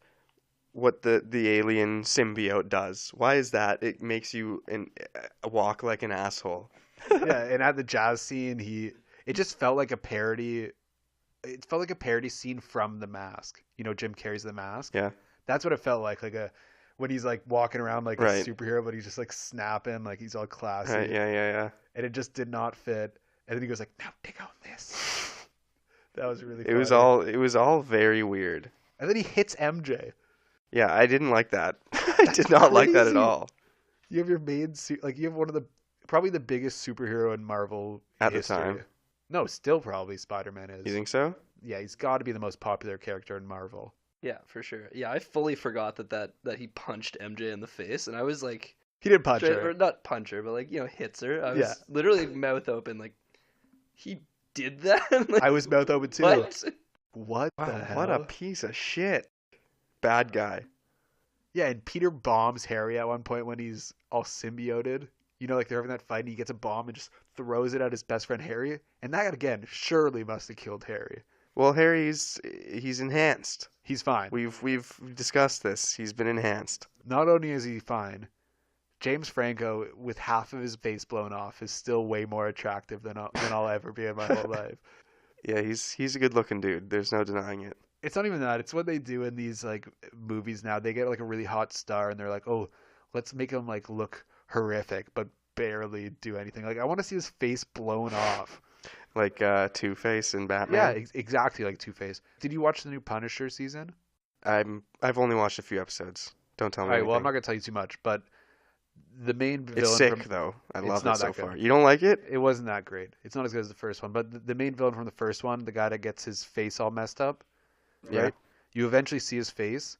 Speaker 2: what the alien symbiote does. Why is that? It makes you walk like an asshole.
Speaker 1: Yeah, and at the jazz scene, it just felt like a parody. It felt like a parody scene from The Mask. You know, Jim Carrey's The Mask.
Speaker 2: Yeah.
Speaker 1: That's what it felt like a when he's like walking around like a
Speaker 2: Right.
Speaker 1: superhero, but he's just like snapping, like he's all classy.
Speaker 2: Right. Yeah.
Speaker 1: And it just did not fit. And then he goes like, "Now take out this." That was really
Speaker 2: It
Speaker 1: funny.
Speaker 2: was all very weird.
Speaker 1: And then he hits MJ.
Speaker 2: Yeah, I didn't like that. I did not like that at
Speaker 1: Crazy.
Speaker 2: all.
Speaker 1: You have your main suit, like you have one of the probably the biggest superhero in Marvel
Speaker 2: At the
Speaker 1: history.
Speaker 2: time.
Speaker 1: No, still probably Spider-Man is.
Speaker 2: You think so?
Speaker 1: Yeah, he's got to be the most popular character in Marvel.
Speaker 3: Yeah, for sure. Yeah, I fully forgot that he punched MJ in the face, and I was like,
Speaker 1: He didn't punch
Speaker 3: or
Speaker 1: her.
Speaker 3: not punch her, but like hits her. I was
Speaker 1: Yeah.
Speaker 3: literally mouth open, like he did that. Like,
Speaker 1: I was mouth open too.
Speaker 3: what?
Speaker 1: What the
Speaker 2: Wow,
Speaker 1: hell?
Speaker 2: what a piece of shit. Bad guy.
Speaker 1: Yeah, and Peter bombs Harry at one point when he's all symbioted. You know, like they're having that fight and he gets a bomb and just throws it at his best friend Harry. And that, again, surely must have killed Harry.
Speaker 2: Well, he's enhanced.
Speaker 1: He's fine.
Speaker 2: We've discussed this. He's been enhanced.
Speaker 1: Not only is he fine, James Franco, with half of his face blown off, is still way more attractive than I'll ever be in my whole life.
Speaker 2: Yeah, he's a good-looking dude. There's no denying it.
Speaker 1: It's not even that. It's what they do in these like movies now. They get like a really hot star and they're like, oh, let's make him like look horrific, but barely do anything. Like I want to see his face blown off.
Speaker 2: Like Two-Face and
Speaker 1: Yeah,
Speaker 2: Batman.
Speaker 1: exactly like Two-Face. Did you watch the new Punisher season?
Speaker 2: I've only watched a few episodes. Don't tell me.
Speaker 1: All right, well, I'm
Speaker 2: anything.
Speaker 1: not gonna tell you too much, but the main villain
Speaker 2: It's sick
Speaker 1: from,
Speaker 2: though. I
Speaker 1: It's
Speaker 2: love
Speaker 1: not
Speaker 2: it so
Speaker 1: that good.
Speaker 2: far. You don't like it?
Speaker 1: it wasn't that great. It's not as good as the first one, but the main villain from the first one, the guy that gets his face all messed up,
Speaker 2: Yeah.
Speaker 1: right? You eventually see his face.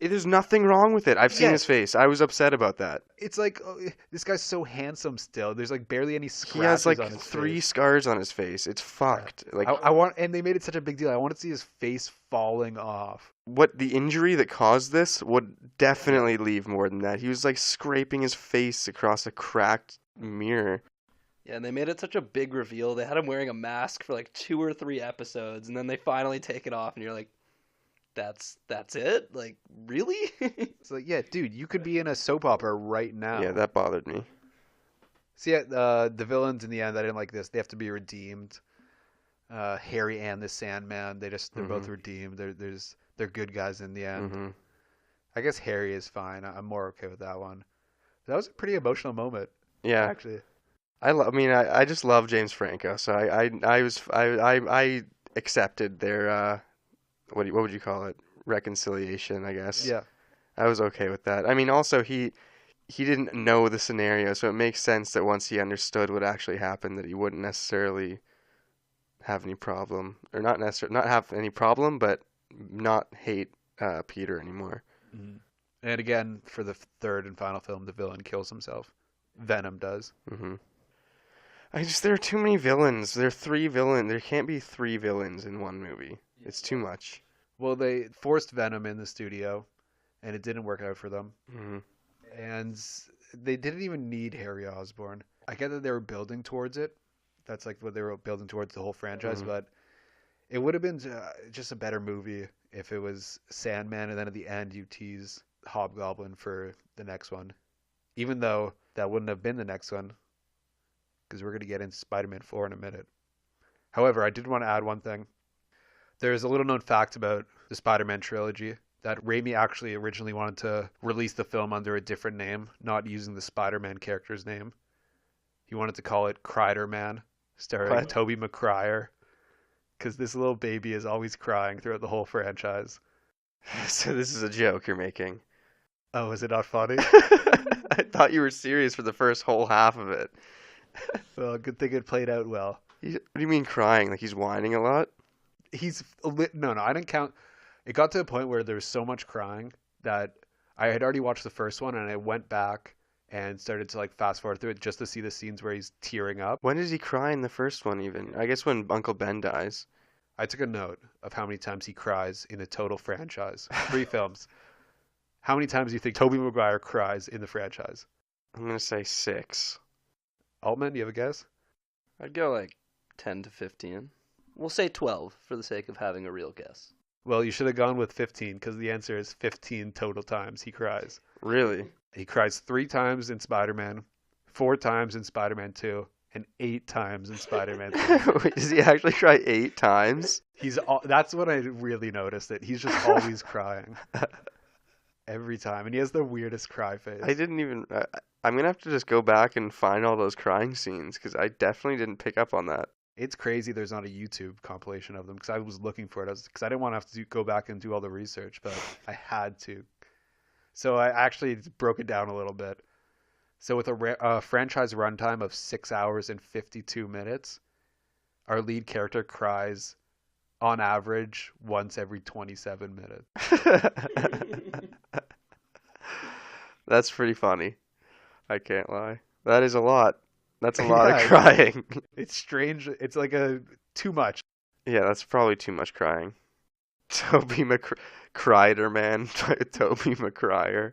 Speaker 2: There's nothing wrong with it. I've seen
Speaker 1: Yeah.
Speaker 2: his face. I was upset about that.
Speaker 1: It's like oh, this guy's so handsome still. There's like barely any
Speaker 2: He
Speaker 1: scratches
Speaker 2: has like
Speaker 1: on his
Speaker 2: 3
Speaker 1: face.
Speaker 2: scars on his face. It's fucked. Like
Speaker 1: I want, and they made it such a big deal. I want to see his face falling off.
Speaker 2: what the injury that caused this would definitely leave more than that. He was like scraping his face across a cracked mirror.
Speaker 3: Yeah, and they made it such a big reveal. They had him wearing a mask for like 2 or 3 episodes, and then they finally take it off, and you're like, that's it? Like, really?
Speaker 1: It's like, yeah, dude, you could be in a soap opera right now.
Speaker 2: Yeah, that bothered me.
Speaker 1: So yeah, the villains in the end, I didn't like this. They have to be redeemed. Harry and the Sandman, they're both redeemed. They're good guys in the end.
Speaker 2: hmm
Speaker 1: I guess Harry is fine. I'm more okay with that one. That was a pretty emotional moment,
Speaker 2: Yeah,
Speaker 1: actually.
Speaker 2: I just love James Franco, so I accepted their what would you call it, reconciliation, I guess.
Speaker 1: Yeah.
Speaker 2: I was okay with that. I mean, also he didn't know the scenario, so it makes sense that once he understood what actually happened, that he wouldn't necessarily have any problem, or not have any problem, but not hate Peter anymore.
Speaker 1: Mm-hmm. And again, for the third and final film, the villain kills himself. Venom does.
Speaker 2: hmm there are too many villains. There are 3 villains. There can't be 3 villains in one movie. It's too much.
Speaker 1: Well, they forced Venom in the studio, and it didn't work out for them.
Speaker 2: hmm
Speaker 1: And they didn't even need Harry Osborn. I get that they were building towards it. That's like what they were building towards the whole franchise, but it would have been just a better movie if it was Sandman, and then at the end you tease Hobgoblin for the next one. Even though that wouldn't have been the next one, because we're going to get into Spider-Man 4 in a minute. However, I did want to add one thing. There's a little known fact about the Spider-Man trilogy that Raimi actually originally wanted to release the film under a different name, not using the Spider-Man character's name. He wanted to call it Crider-Man, starring
Speaker 2: What?
Speaker 1: Tobey Maguire, because this little baby is always crying throughout the whole franchise.
Speaker 2: So this is a joke you're making.
Speaker 1: Oh, is it not funny?
Speaker 2: I thought you were serious for the first whole half of it.
Speaker 1: Well, good thing it played out well.
Speaker 2: What do you mean crying? Like he's whining a lot?
Speaker 1: No, I didn't count. It got to a point where there was so much crying that I had already watched the first one, and I went back and started to like fast forward through it just to see the scenes where he's tearing up.
Speaker 2: When does he cry in the first one even? I guess when Uncle Ben dies.
Speaker 1: I took a note of how many times he cries in the total franchise. 3 films. How many times do you think Tobey Maguire cries in the franchise?
Speaker 2: I'm going to say 6.
Speaker 1: Altman, do you have a guess?
Speaker 3: I'd go like 10 to 15. We'll say 12 for the sake of having a real guess.
Speaker 1: Well, you should have gone with 15 because the answer is 15 total times he cries.
Speaker 2: Really?
Speaker 1: He cries 3 times in Spider-Man, 4 times in Spider-Man 2, and 8 times in Spider-Man 3.
Speaker 2: Does he actually cry 8 times?
Speaker 1: That's what I really noticed, that he's just always crying every time, and he has the weirdest cry face.
Speaker 2: I didn't even. I'm gonna have to just go back and find all those crying scenes because I definitely didn't pick up on that.
Speaker 1: It's crazy there's not a YouTube compilation of them because I was looking for it. Because I didn't want to have to go back and do all the research, but I had to. So I actually broke it down a little bit. So with a franchise runtime of 6 hours and 52 minutes, our lead character cries on average once every 27 minutes.
Speaker 2: That's pretty funny. I can't lie. That is a lot. That's a lot of
Speaker 1: Yeah,
Speaker 2: crying.
Speaker 1: it's strange. It's like too much.
Speaker 2: Yeah, that's probably too much crying. Toby McCrider, man. Toby McCrier.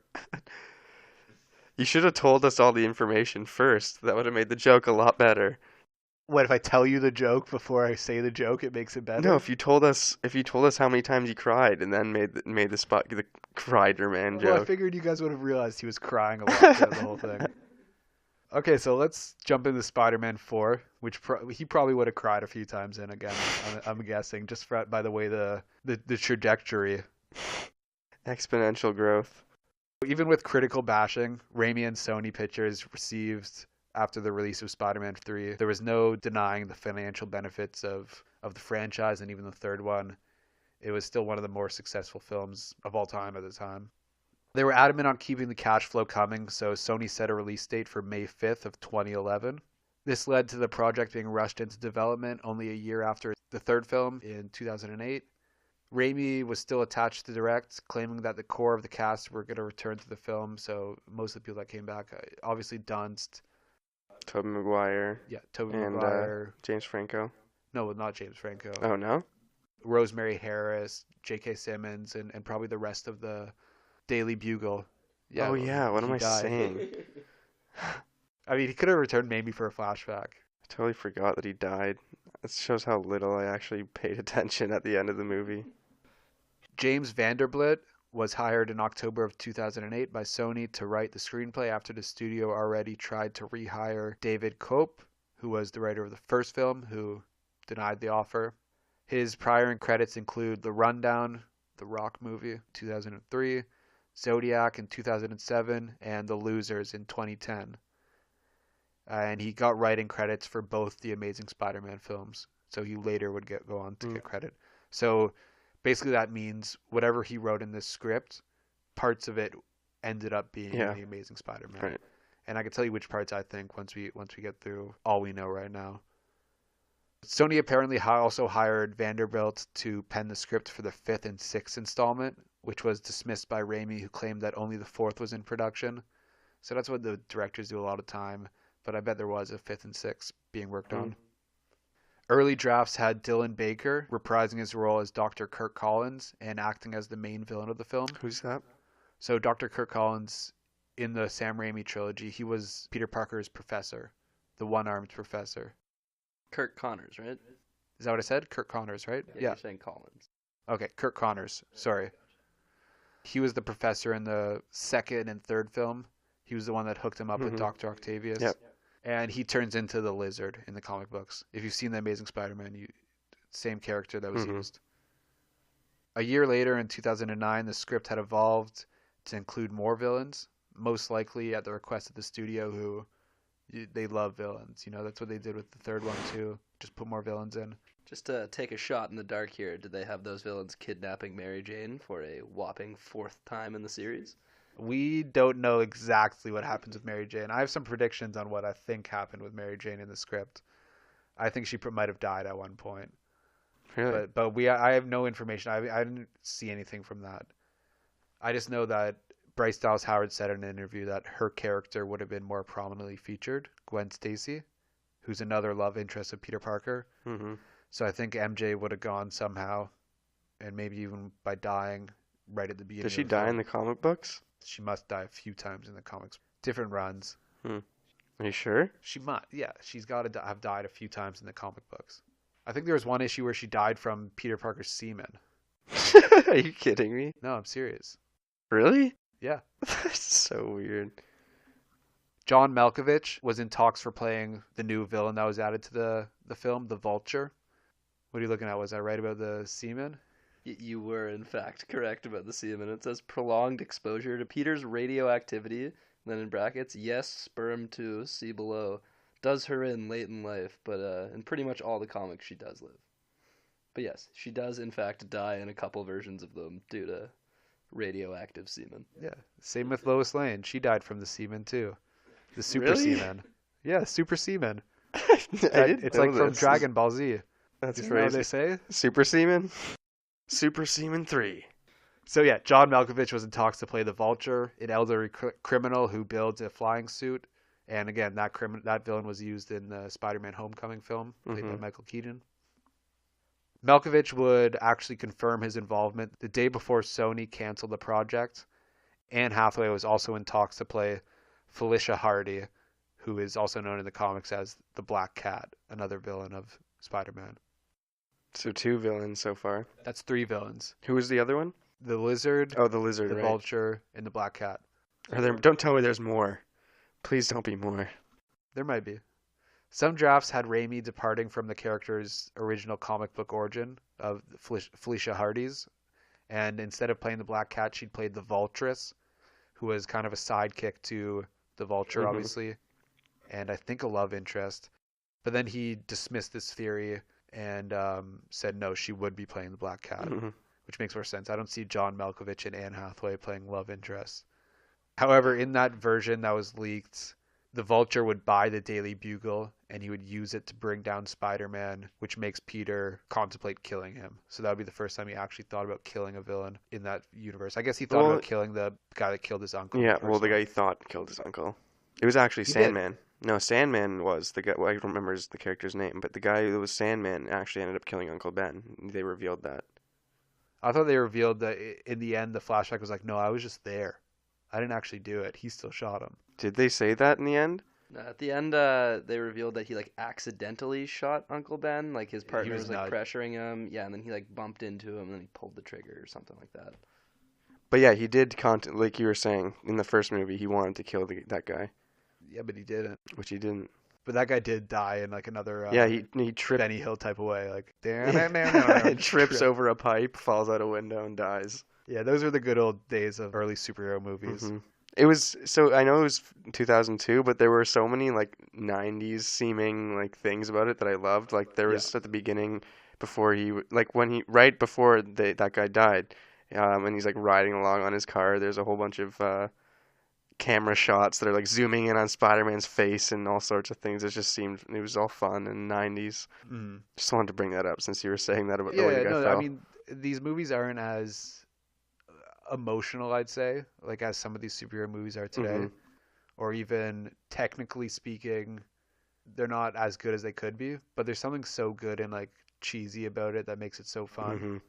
Speaker 2: You should have told us all the information first. That would have made the joke a lot better.
Speaker 1: What if I tell you the joke before I say the joke? It makes it better.
Speaker 2: No, if you told us how many times you cried and then made the Crider man
Speaker 1: Well, I
Speaker 2: joke.
Speaker 1: figured you guys would have realized he was crying a lot throughout the whole thing. Okay, so let's jump into Spider-Man 4, which he probably would have cried a few times in again. I'm guessing just by the way the trajectory.
Speaker 2: Exponential growth.
Speaker 1: Even with critical bashing, Raimi and Sony Pictures received after the release of Spider-Man 3, there was no denying the financial benefits of the franchise and even the third one. It was still one of the more successful films of all time at the time. They were adamant on keeping the cash flow coming, so Sony set a release date for May 5th of 2011. This led to the project being rushed into development only a year after the third film in 2008. Raimi was still attached to direct, claiming that the core of the cast were going to return to the film, so most of the people that came back, obviously Dunst,
Speaker 2: Tobey Maguire
Speaker 1: Tobey
Speaker 2: and
Speaker 1: Maguire.
Speaker 2: James Franco.
Speaker 1: No, not James Franco.
Speaker 2: Oh, no?
Speaker 1: Rosemary Harris, J.K. Simmons, and probably the rest of the Daily Bugle.
Speaker 2: Yeah, oh, yeah. What am I saying?
Speaker 1: I mean, he could have returned maybe for a flashback.
Speaker 2: I totally forgot that he died. It shows how little I actually paid attention at the end of the movie.
Speaker 1: James Vanderbilt was hired in October of 2008 by Sony to write the screenplay after the studio already tried to rehire David Cope, who was the writer of the first film, who denied the offer. His prior credits include The Rundown, the Rock movie, 2003, Zodiac in 2007, and The Losers in 2010. And he got writing credits for both the Amazing Spider-Man films, so he later would go on to get credit. So basically that means whatever he wrote in this script, parts of it ended up being in the Amazing Spider-Man.
Speaker 2: Right.
Speaker 1: And I can tell you which parts I think once we get through all we know right now. Sony apparently also hired Vanderbilt to pen the script for the 5th and 6th installment, which was dismissed by Raimi, who claimed that only the 4th was in production. So that's what the directors do a lot of time, but I bet there was a 5th and 6th being worked on. Early drafts had Dylan Baker reprising his role as Dr. Kirk Collins and acting as the main villain of the film.
Speaker 2: Who's that?
Speaker 1: So Dr. Kirk Collins, in the Sam Raimi trilogy, he was Peter Parker's professor, the one-armed professor.
Speaker 3: Kirk Connors, right?
Speaker 1: Is that what I said? Kirk Connors, right?
Speaker 3: Yeah. You're saying Collins.
Speaker 1: Okay, Kirk Connors. Sorry. He was the professor in the second and third film. He was the one that hooked him up with Dr. Octavius.
Speaker 2: Yep.
Speaker 1: And he turns into the Lizard in the comic books. If you've seen The Amazing Spider-Man, same character that was used. A year later, in 2009, the script had evolved to include more villains, most likely at the request of the studio, who they love villains. You know, that's what they did with the third one too. Just put more villains in.
Speaker 3: Just to take a shot in the dark here, did they have those villains kidnapping Mary Jane for a whopping 4th time in the series?
Speaker 1: We don't know exactly what happens with Mary Jane. I have some predictions on what I think happened with Mary Jane in the script. I think she might have died at one point.
Speaker 2: Really?
Speaker 1: But I have no information. I didn't see anything from that. I just know that Bryce Dallas Howard said in an interview that her character would have been more prominently featured, Gwen Stacy, who's another love interest of Peter Parker. So I think MJ would have gone somehow, and maybe even by dying right at the beginning.
Speaker 2: Does she die in the comic books?
Speaker 1: She must die a few times in the comics. Different runs.
Speaker 2: Are you sure?
Speaker 1: She might. Yeah, she's got to have died a few times in the comic books. I think there was one issue where she died from Peter Parker's semen.
Speaker 2: Are you kidding me?
Speaker 1: No, I'm serious.
Speaker 2: Really?
Speaker 1: Yeah.
Speaker 2: That's so weird.
Speaker 1: John Malkovich was in talks for playing the new villain that was added to the film, the Vulture. What are you looking at? Was I right about the semen?
Speaker 3: You were, in fact, correct about the semen. It says prolonged exposure to Peter's radioactivity, then in brackets, yes, sperm too, see below. Does her in late in life, but in pretty much all the comics she does live. But yes, she does, in fact, die in a couple versions of them due to radioactive semen.
Speaker 1: Yeah. Same with Lois Lane. She died from the semen too. The super
Speaker 2: Really?
Speaker 1: semen. Yeah, super semen.
Speaker 2: I didn't
Speaker 1: It's
Speaker 2: know
Speaker 1: like from
Speaker 2: this.
Speaker 1: Dragon Ball Z.
Speaker 2: That's
Speaker 1: Isn't that what
Speaker 2: crazy.
Speaker 1: they say?
Speaker 2: Super Semen? Super Semen 3.
Speaker 1: So yeah, John Malkovich was in talks to play the Vulture, an elderly criminal who builds a flying suit. And again, that villain was used in the Spider-Man Homecoming film, played by Michael Keaton. Malkovich would actually confirm his involvement the day before Sony canceled the project. Anne Hathaway was also in talks to play Felicia Hardy, who is also known in the comics as the Black Cat, another villain of Spider-Man.
Speaker 2: So 2 villains so far.
Speaker 1: That's 3 villains.
Speaker 2: Who was the other one?
Speaker 1: The Lizard,
Speaker 2: Oh, the Lizard,
Speaker 1: the
Speaker 2: right.
Speaker 1: Vulture, and the Black Cat.
Speaker 2: Don't tell me there's more. Please don't be more.
Speaker 1: There might be. Some drafts had Raimi departing from the character's original comic book origin of Felicia Hardy's, and instead of playing the Black Cat, she'd played the Vultress, who was kind of a sidekick to the Vulture, obviously, and I think a love interest. But then he dismissed this theory and said no, she would be playing the Black Cat, which makes more sense. I don't see John Malkovich and Anne Hathaway playing love interests. However, in that version that was leaked, the Vulture would buy the Daily Bugle and he would use it to bring down Spider-Man, which makes Peter contemplate killing him. So that would be the first time he actually thought about killing a villain in that universe. I guess he thought about killing the guy that killed his uncle.
Speaker 2: Yeah, well, the guy he thought killed his uncle. It was actually Sandman. No, Sandman was the guy. Well, I don't remember the character's name, but the guy who was Sandman actually ended up killing Uncle Ben. They revealed that.
Speaker 1: I thought they revealed that in the end, the flashback was like, no, I was just there. I didn't actually do it. He still shot him.
Speaker 2: Did they say that in the end?
Speaker 3: At the end, they revealed that he accidentally shot Uncle Ben. Like his partner was pressuring him. Yeah, and then he bumped into him, and then he pulled the trigger or something like that.
Speaker 2: But yeah, he did like you were saying in the first movie, he wanted to kill that guy.
Speaker 1: Yeah, but he didn't.
Speaker 2: Which he didn't.
Speaker 1: But that guy did die in another
Speaker 2: yeah, he tripped
Speaker 1: Benny Hill type of way,
Speaker 2: trips over a pipe, falls out a window, and dies.
Speaker 1: Yeah, those were the good old days of early superhero movies.
Speaker 2: It was I know it was 2002, but there were so many 90s seeming things about it that I loved. There was at the beginning before right before that guy died, and he's riding along on his car. There's a whole bunch of camera shots that are zooming in on Spider-Man's face and all sorts of things. It was all fun in the 90s. Just wanted to bring that up since you were saying that about the way the guy fell.
Speaker 1: I mean, these movies aren't as emotional, I'd say, as some of these superhero movies are today, or even technically speaking, they're not as good as they could be. But there's something so good and cheesy about it that makes it so fun.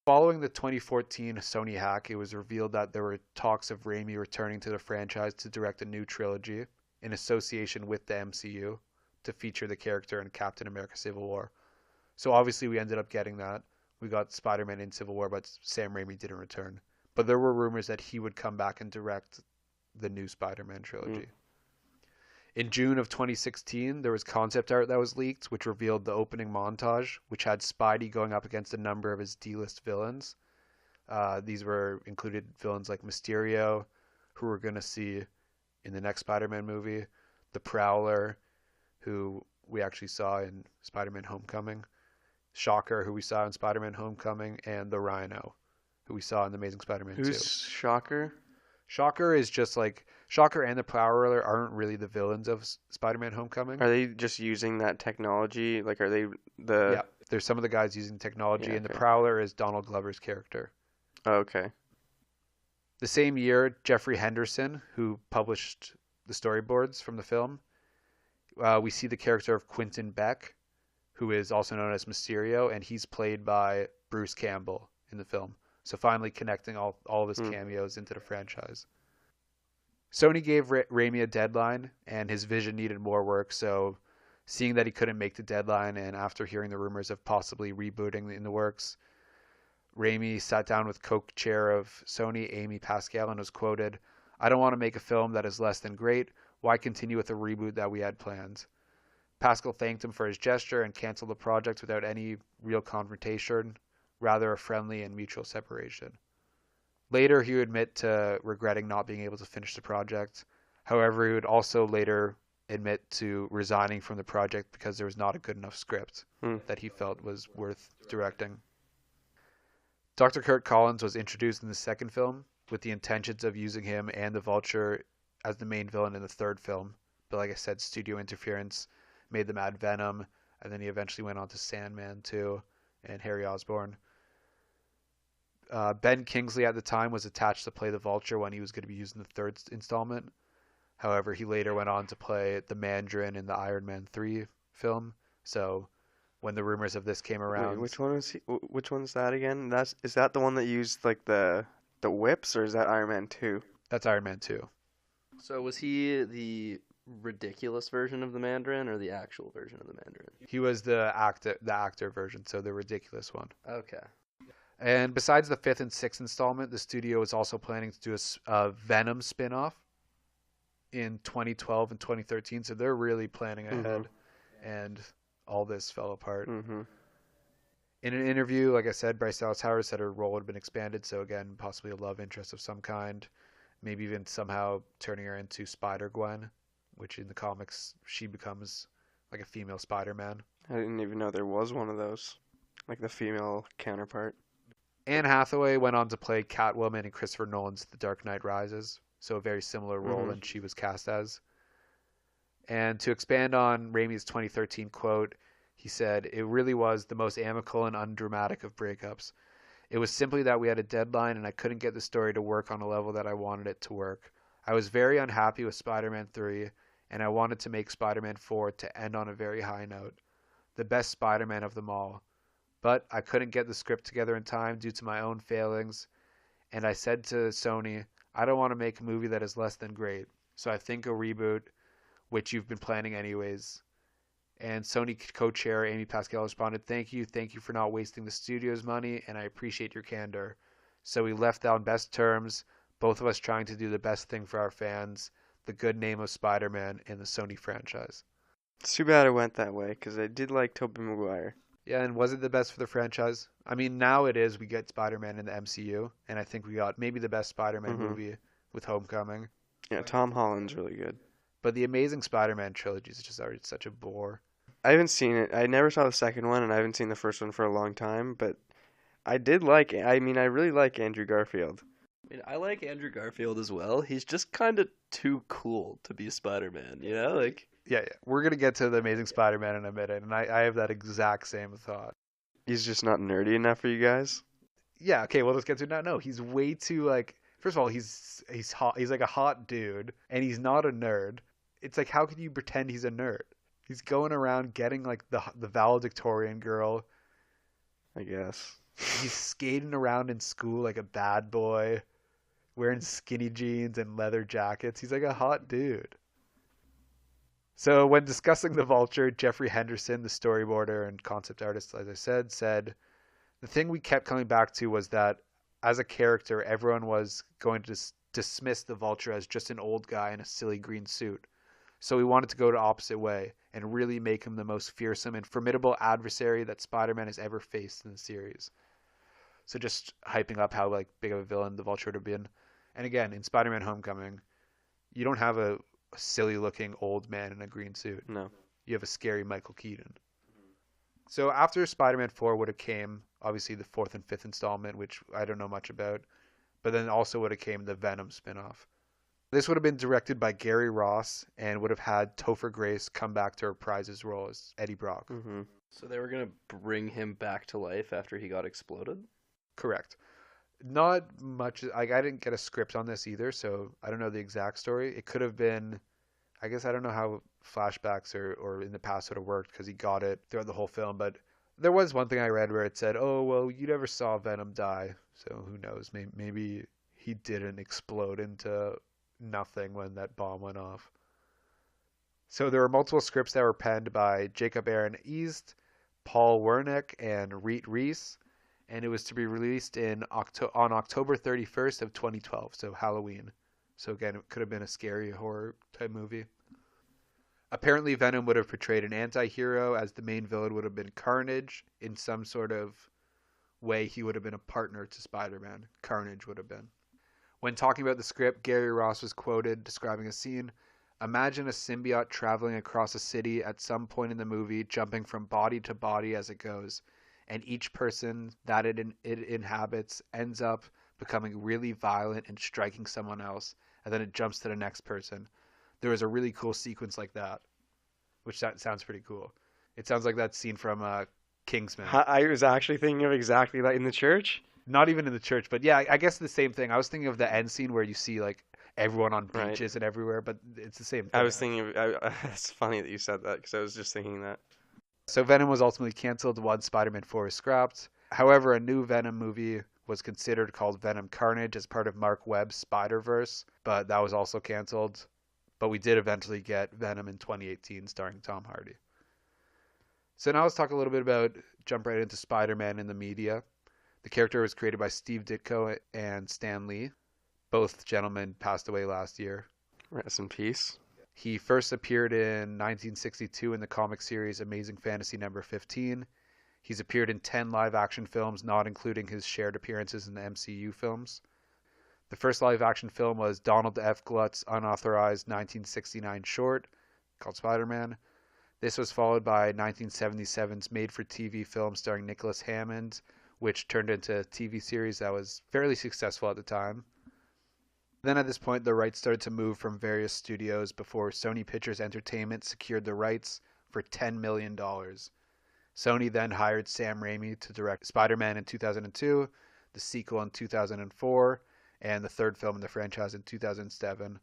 Speaker 1: Following the 2014 Sony hack, it was revealed that there were talks of Raimi returning to the franchise to direct a new trilogy in association with the MCU to feature the character in Captain America: Civil War. So obviously we ended up getting that. We got Spider-Man in Civil War, but Sam Raimi didn't return. But there were rumors that he would come back and direct the new Spider-Man trilogy. In June of 2016, there was concept art that was leaked, which revealed the opening montage, which had Spidey going up against a number of his D-list villains. These included villains like Mysterio, who we're going to see in the next Spider-Man movie, the Prowler, who we actually saw in Spider-Man Homecoming, Shocker, who we saw in Spider-Man Homecoming, and the Rhino, who we saw in The Amazing Spider-Man 2.
Speaker 2: Who's Shocker?
Speaker 1: Shocker is just Shocker and the Prowler aren't really the villains of Spider-Man Homecoming.
Speaker 2: Are they just using that technology? Are they
Speaker 1: Yeah, there's some of the guys using technology, and the Prowler is Donald Glover's character.
Speaker 2: Oh, okay.
Speaker 1: The same year, Jeffrey Henderson, who published the storyboards from the film, we see the character of Quentin Beck, who is also known as Mysterio, and he's played by Bruce Campbell in the film. So finally connecting all of his cameos into the franchise. Sony gave Raimi a deadline, and his vision needed more work, so seeing that he couldn't make the deadline, and after hearing the rumors of possibly rebooting in the works, Raimi sat down with co-chair of Sony, Amy Pascal, and was quoted, "I don't want to make a film that is less than great. Why continue with a reboot that we had planned?" Pascal thanked him for his gesture and canceled the project without any real confrontation, rather a friendly and mutual separation. Later, he would admit to regretting not being able to finish the project. However, he would also later admit to resigning from the project because there was not a good enough script that he felt was worth directing. Dr. Kurt Collins was introduced in the second film with the intentions of using him and the Vulture as the main villain in the third film. But like I said, studio interference made them add Venom, and then he eventually went on to Sandman too, and Harry Osborn. Ben Kingsley at the time was attached to play the Vulture when he was going to be used in the third installment. However, he later went on to play the Mandarin in the Iron Man 3 film. So when the rumors of this came around...
Speaker 2: Wait, which one is he? Which one's that again? Is that the one that used like the whips, or is that Iron Man 2?
Speaker 1: That's Iron Man 2.
Speaker 3: So was he the ridiculous version of the Mandarin or the actual version of the Mandarin?
Speaker 1: He was the actor version, so the ridiculous one.
Speaker 3: Okay.
Speaker 1: And besides the fifth and sixth installment, the studio was also planning to do a Venom spin-off in 2012 and 2013, so they're really planning ahead, and all this fell apart. In an interview, like I said, Bryce Dallas Howard said her role had been expanded, so again, possibly a love interest of some kind, maybe even somehow turning her into Spider-Gwen, which in the comics, she becomes like a female Spider-Man.
Speaker 2: I didn't even know there was one of those, like the female counterpart.
Speaker 1: Anne Hathaway went on to play Catwoman in Christopher Nolan's The Dark Knight Rises, so a very similar role than she was cast as. And to expand on Raimi's 2013 quote, he said, "It really was the most amicable and undramatic of breakups. It was simply that we had a deadline and I couldn't get the story to work on a level that I wanted it to work. I was very unhappy with Spider-Man 3, and I wanted to make Spider-Man 4 to end on a very high note. The best Spider-Man of them all. But I couldn't get the script together in time due to my own failings, and I said to Sony, I don't want to make a movie that is less than great, so I think a reboot, which you've been planning anyways." And Sony co-chair Amy Pascal responded, thank you for not wasting the studio's money, and I appreciate your candor. So we left on best terms, both of us trying to do the best thing for our fans, the good name of Spider-Man in the Sony franchise.
Speaker 2: It's too bad it went that way, because I did like Tobey Maguire.
Speaker 1: Yeah, and was it the best for the franchise? I mean, now it is. We get Spider-Man in the MCU, and I think we got maybe the best Spider-Man movie with Homecoming.
Speaker 2: Yeah, Tom Holland's really good.
Speaker 1: But the Amazing Spider-Man trilogy is just already such a bore.
Speaker 2: I haven't seen it. I never saw the second one, and I haven't seen the first one for a long time, but I really like Andrew Garfield.
Speaker 3: I mean, I like Andrew Garfield as well. He's just kind of too cool to be Spider-Man, you know? Like...
Speaker 1: Yeah. We're going to get to the Amazing Spider-Man in a minute, and I have that exact same thought.
Speaker 2: He's just not nerdy enough for you guys?
Speaker 1: Yeah, okay, well, let's get to it now. No, he's way too, like... First of all, he's hot. He's like a hot dude, and he's not a nerd. It's like, how can you pretend he's a nerd? He's going around getting, like, the valedictorian girl.
Speaker 2: I guess.
Speaker 1: He's skating around in school like a bad boy, wearing skinny jeans and leather jackets. He's like a hot dude. So when discussing the Vulture, Jeffrey Henderson, the storyboarder and concept artist, as I said, the thing we kept coming back to was that as a character, everyone was going to dismiss the Vulture as just an old guy in a silly green suit. So we wanted to go the opposite way and really make him the most fearsome and formidable adversary that Spider-Man has ever faced in the series. So just hyping up how like big of a villain the Vulture would have been. And again, in Spider-Man Homecoming, you don't have a silly looking old man in a green suit.
Speaker 2: No.
Speaker 1: You have a scary Michael Keaton. So after Spider-Man 4 would have came, obviously the fourth and fifth installment, which I don't know much about, but then also would have came the Venom spinoff. This would have been directed by Gary Ross and would have had Topher Grace come back to reprise his role as Eddie Brock.
Speaker 3: So they were going to bring him back to life after he got exploded?
Speaker 1: Correct. Not much. I didn't get a script on this either, so I don't know the exact story. It could have been, I guess I don't know how flashbacks or in the past would have worked because he got it throughout the whole film, but there was one thing I read where it said, oh, well, you never saw Venom die, so who knows, maybe he didn't explode into nothing when that bomb went off. So there were multiple scripts that were penned by Jacob Aaron East, Paul Wernick, and Reet Reese, and it was to be released on October 31st of 2012, so Halloween. So again, it could have been a scary horror type movie. Apparently, Venom would have portrayed an anti-hero, as the main villain would have been Carnage. In some sort of way, he would have been a partner to Spider-Man. Carnage would have been. When talking about the script, Gary Ross was quoted describing a scene. Imagine a symbiote traveling across a city at some point in the movie, jumping from body to body as it goes, and each person that it inhabits ends up becoming really violent and striking someone else, and then it jumps to the next person. There was a really cool sequence like that, which sounds pretty cool. It sounds like that scene from Kingsman.
Speaker 2: I was actually thinking of exactly that in the church.
Speaker 1: Not even in the church, but yeah, I guess the same thing. I was thinking of the end scene where you see like everyone on
Speaker 2: Right.
Speaker 1: beaches and everywhere, but it's the same thing.
Speaker 2: I was thinking of. It's funny that you said that because I was just thinking that.
Speaker 1: So Venom was ultimately canceled. One Spider-Man 4 was scrapped. However, a new Venom movie was considered called Venom Carnage as part of Mark Webb's Spider-Verse, but that was also canceled. But we did eventually get Venom in 2018 starring Tom Hardy. So now let's talk a little bit about, jump right into Spider-Man in the media. The character was created by Steve Ditko and Stan Lee. Both gentlemen passed away last year.
Speaker 2: Rest in peace.
Speaker 1: He first appeared in 1962 in the comic series Amazing Fantasy number 15. He's appeared in 10 live-action films, not including his shared appearances in the MCU films. The first live-action film was Donald F. Gluck's unauthorized 1969 short called Spider-Man. This was followed by 1977's made-for-TV film starring Nicholas Hammond, which turned into a TV series that was fairly successful at the time. Then at this point, the rights started to move from various studios before Sony Pictures Entertainment secured the rights for $10 million. Sony then hired Sam Raimi to direct Spider-Man in 2002, the sequel in 2004, and the third film in the franchise in 2007.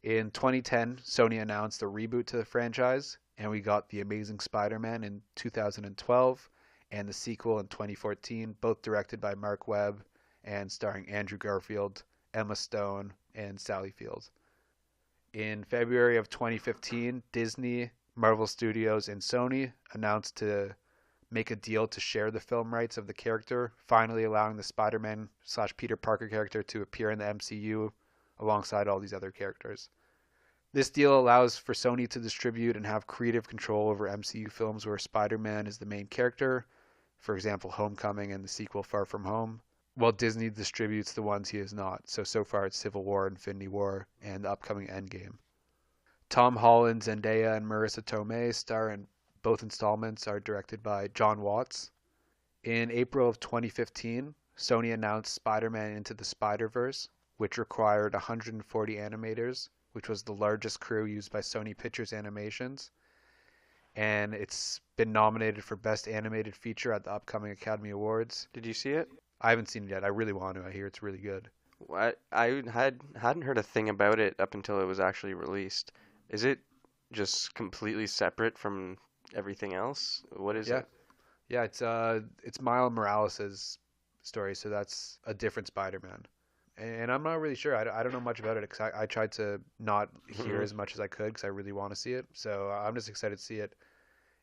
Speaker 1: In 2010, Sony announced a reboot to the franchise, and we got The Amazing Spider-Man in 2012 and the sequel in 2014, both directed by Mark Webb and starring Andrew Garfield, Emma Stone, and Sally Field. In February of 2015, Disney, Marvel Studios, and Sony announced to make a deal to share the film rights of the character, finally allowing the Spider-Man / Peter Parker character to appear in the MCU alongside all these other characters. This deal allows for Sony to distribute and have creative control over MCU films where Spider-Man is the main character, for example, Homecoming and the sequel Far From Home, while Disney distributes the ones he is not. So far it's Civil War, Infinity War, and the upcoming Endgame. Tom Holland, Zendaya, and Marissa Tomei star in both installments, are directed by John Watts. In April of 2015, Sony announced Spider-Man Into the Spider-Verse, which required 140 animators, which was the largest crew used by Sony Pictures Animations. And it's been nominated for Best Animated Feature at the upcoming Academy Awards.
Speaker 2: Did you see it?
Speaker 1: I haven't seen it yet. I really want to. I hear it's really good.
Speaker 2: I hadn't heard a thing about it up until it was actually released. Is it just completely separate from everything else? What is it?
Speaker 1: Yeah, it's Miles Morales' story, so that's a different Spider-Man. And I'm not really sure. I don't know much about it because I tried to not hear as much as I could because I really want to see it. So I'm just excited to see it.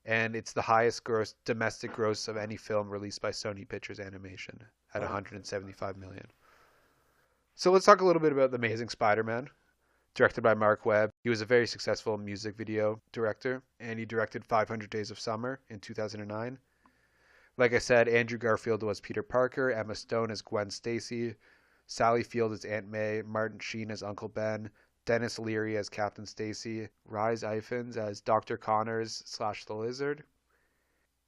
Speaker 1: And it's the highest domestic gross of any film released by Sony Pictures Animation at 175 million. So let's talk a little bit about The Amazing Spider-Man, directed by Mark Webb. He was a very successful music video director, and he directed 500 Days of Summer in 2009. Like I said, Andrew Garfield was Peter Parker, Emma Stone as Gwen Stacy, Sally Field as Aunt May, Martin Sheen as Uncle Ben, Dennis Leary as Captain Stacy, Rhys Ifans as Dr. Connors / the Lizard.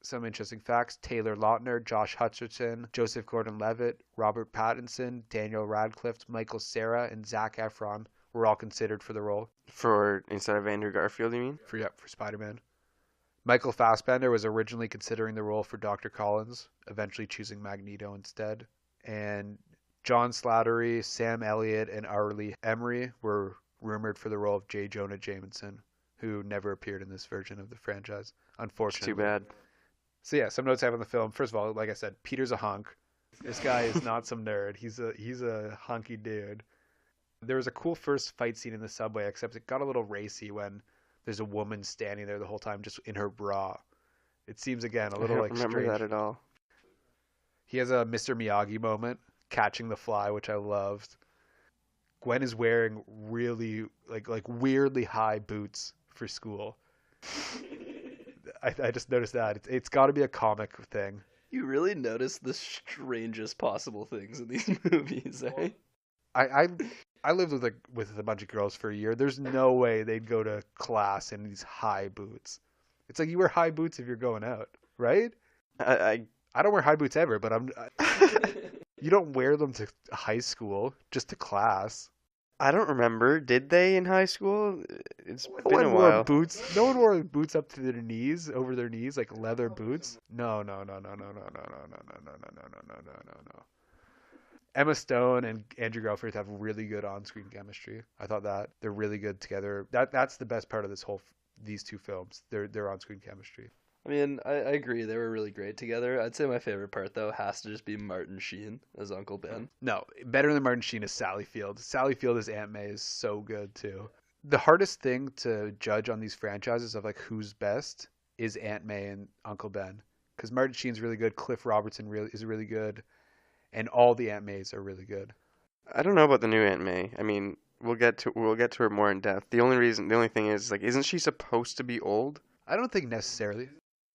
Speaker 1: Some interesting facts: Taylor Lautner, Josh Hutcherson, Joseph Gordon-Levitt, Robert Pattinson, Daniel Radcliffe, Michael Cera, and Zac Efron were all considered for the role.
Speaker 2: For instead of Andrew Garfield, you mean?
Speaker 1: For Spider-Man. Michael Fassbender was originally considering the role for Dr. Collins, eventually choosing Magneto instead. And John Slattery, Sam Elliott, and R. Lee Emery were rumored for the role of J. Jonah Jameson, who never appeared in this version of the franchise, unfortunately.
Speaker 2: It's too bad.
Speaker 1: So yeah, some notes I have on the film. First of all, like I said, Peter's a hunk. This guy is not some nerd. He's a hunky dude. There was a cool first fight scene in the subway, except it got a little racy when there's a woman standing there the whole time just in her bra. It seems, again, a little
Speaker 2: I don't remember
Speaker 1: strange.
Speaker 2: that at all.
Speaker 1: He has a Mr. Miyagi moment catching the fly, which I loved. Gwen is wearing really like weirdly high boots for school. I just noticed that it's got to be a comic thing.
Speaker 3: You really notice the strangest possible things in these movies, eh?
Speaker 1: I I, I lived with a bunch of girls for a year. There's no way they'd go to class in these high boots. It's like you wear high boots if you're going out, right?
Speaker 2: I,
Speaker 1: I don't wear high boots ever, but
Speaker 2: I
Speaker 1: you don't wear them to high school, just to class.
Speaker 2: I don't remember. Did they in high school? It's
Speaker 1: No
Speaker 2: been a
Speaker 1: one wore
Speaker 2: while.
Speaker 1: boots. No one wore boots up to their knees, over their knees, like leather boots. No. Emma Stone and Andrew Garfield have really good on-screen chemistry. I thought that they're really good together. That's the best part of these two films. Their on-screen chemistry.
Speaker 3: I mean, I agree. They were really great together. I'd say my favorite part, though, has to just be Martin Sheen as Uncle Ben.
Speaker 1: No, better than Martin Sheen is Sally Field. Sally Field as Aunt May is so good too. The hardest thing to judge on these franchises of like who's best is Aunt May and Uncle Ben, because Martin Sheen's really good. Cliff Robertson is really good, and all the Aunt Mays are really good.
Speaker 2: I don't know about the new Aunt May. I mean, we'll get to her more in depth. The only thing is like, isn't she supposed to be old?
Speaker 1: I don't think necessarily.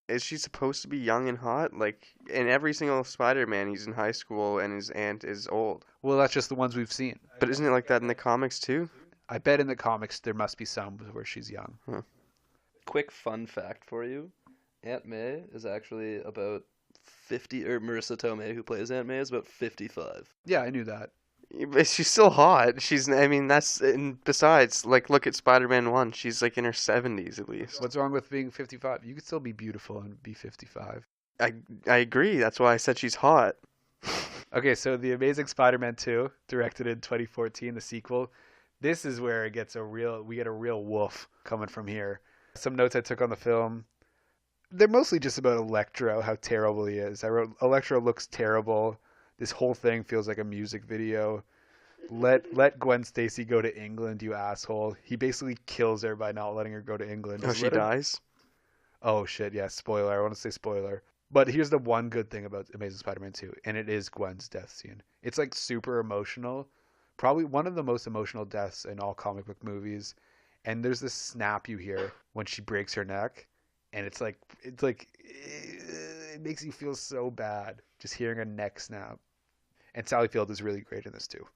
Speaker 2: Is she supposed to be young and hot? Like in every single Spider-Man, he's in high school and his aunt is old.
Speaker 1: Well, that's just the ones we've seen.
Speaker 2: But isn't it like that in the comics too?
Speaker 1: I bet in the comics there must be some where she's young.
Speaker 2: Huh.
Speaker 3: Quick fun fact for you: Aunt May is actually about 50, or Marissa Tomei, who plays Aunt May, is about 55.
Speaker 1: Yeah, I knew that.
Speaker 2: But she's still hot. I mean, and besides, like, look at Spider-Man 1. She's like in her 70s at least.
Speaker 1: What's wrong with being 55? You could still be beautiful and be 55.
Speaker 2: I agree. That's why I said she's hot.
Speaker 1: Okay, so The Amazing Spider-Man 2, directed in 2014, the sequel. This is where we get a real woof coming from here. Some notes I took on the film. They're mostly just about Electro, how terrible he is. I wrote, Electro looks terrible. This whole thing feels like a music video. Let Gwen Stacy go to England, you asshole. He basically kills her by not letting her go to England.
Speaker 2: Oh, she dies?
Speaker 1: Oh, shit, yeah, spoiler. I want to say spoiler. But here's the one good thing about Amazing Spider-Man 2, and it is Gwen's death scene. It's like super emotional. Probably one of the most emotional deaths in all comic book movies. And there's this snap you hear when she breaks her neck, and it's like it makes you feel so bad just hearing a neck snap. And Sally Field is really great in this too.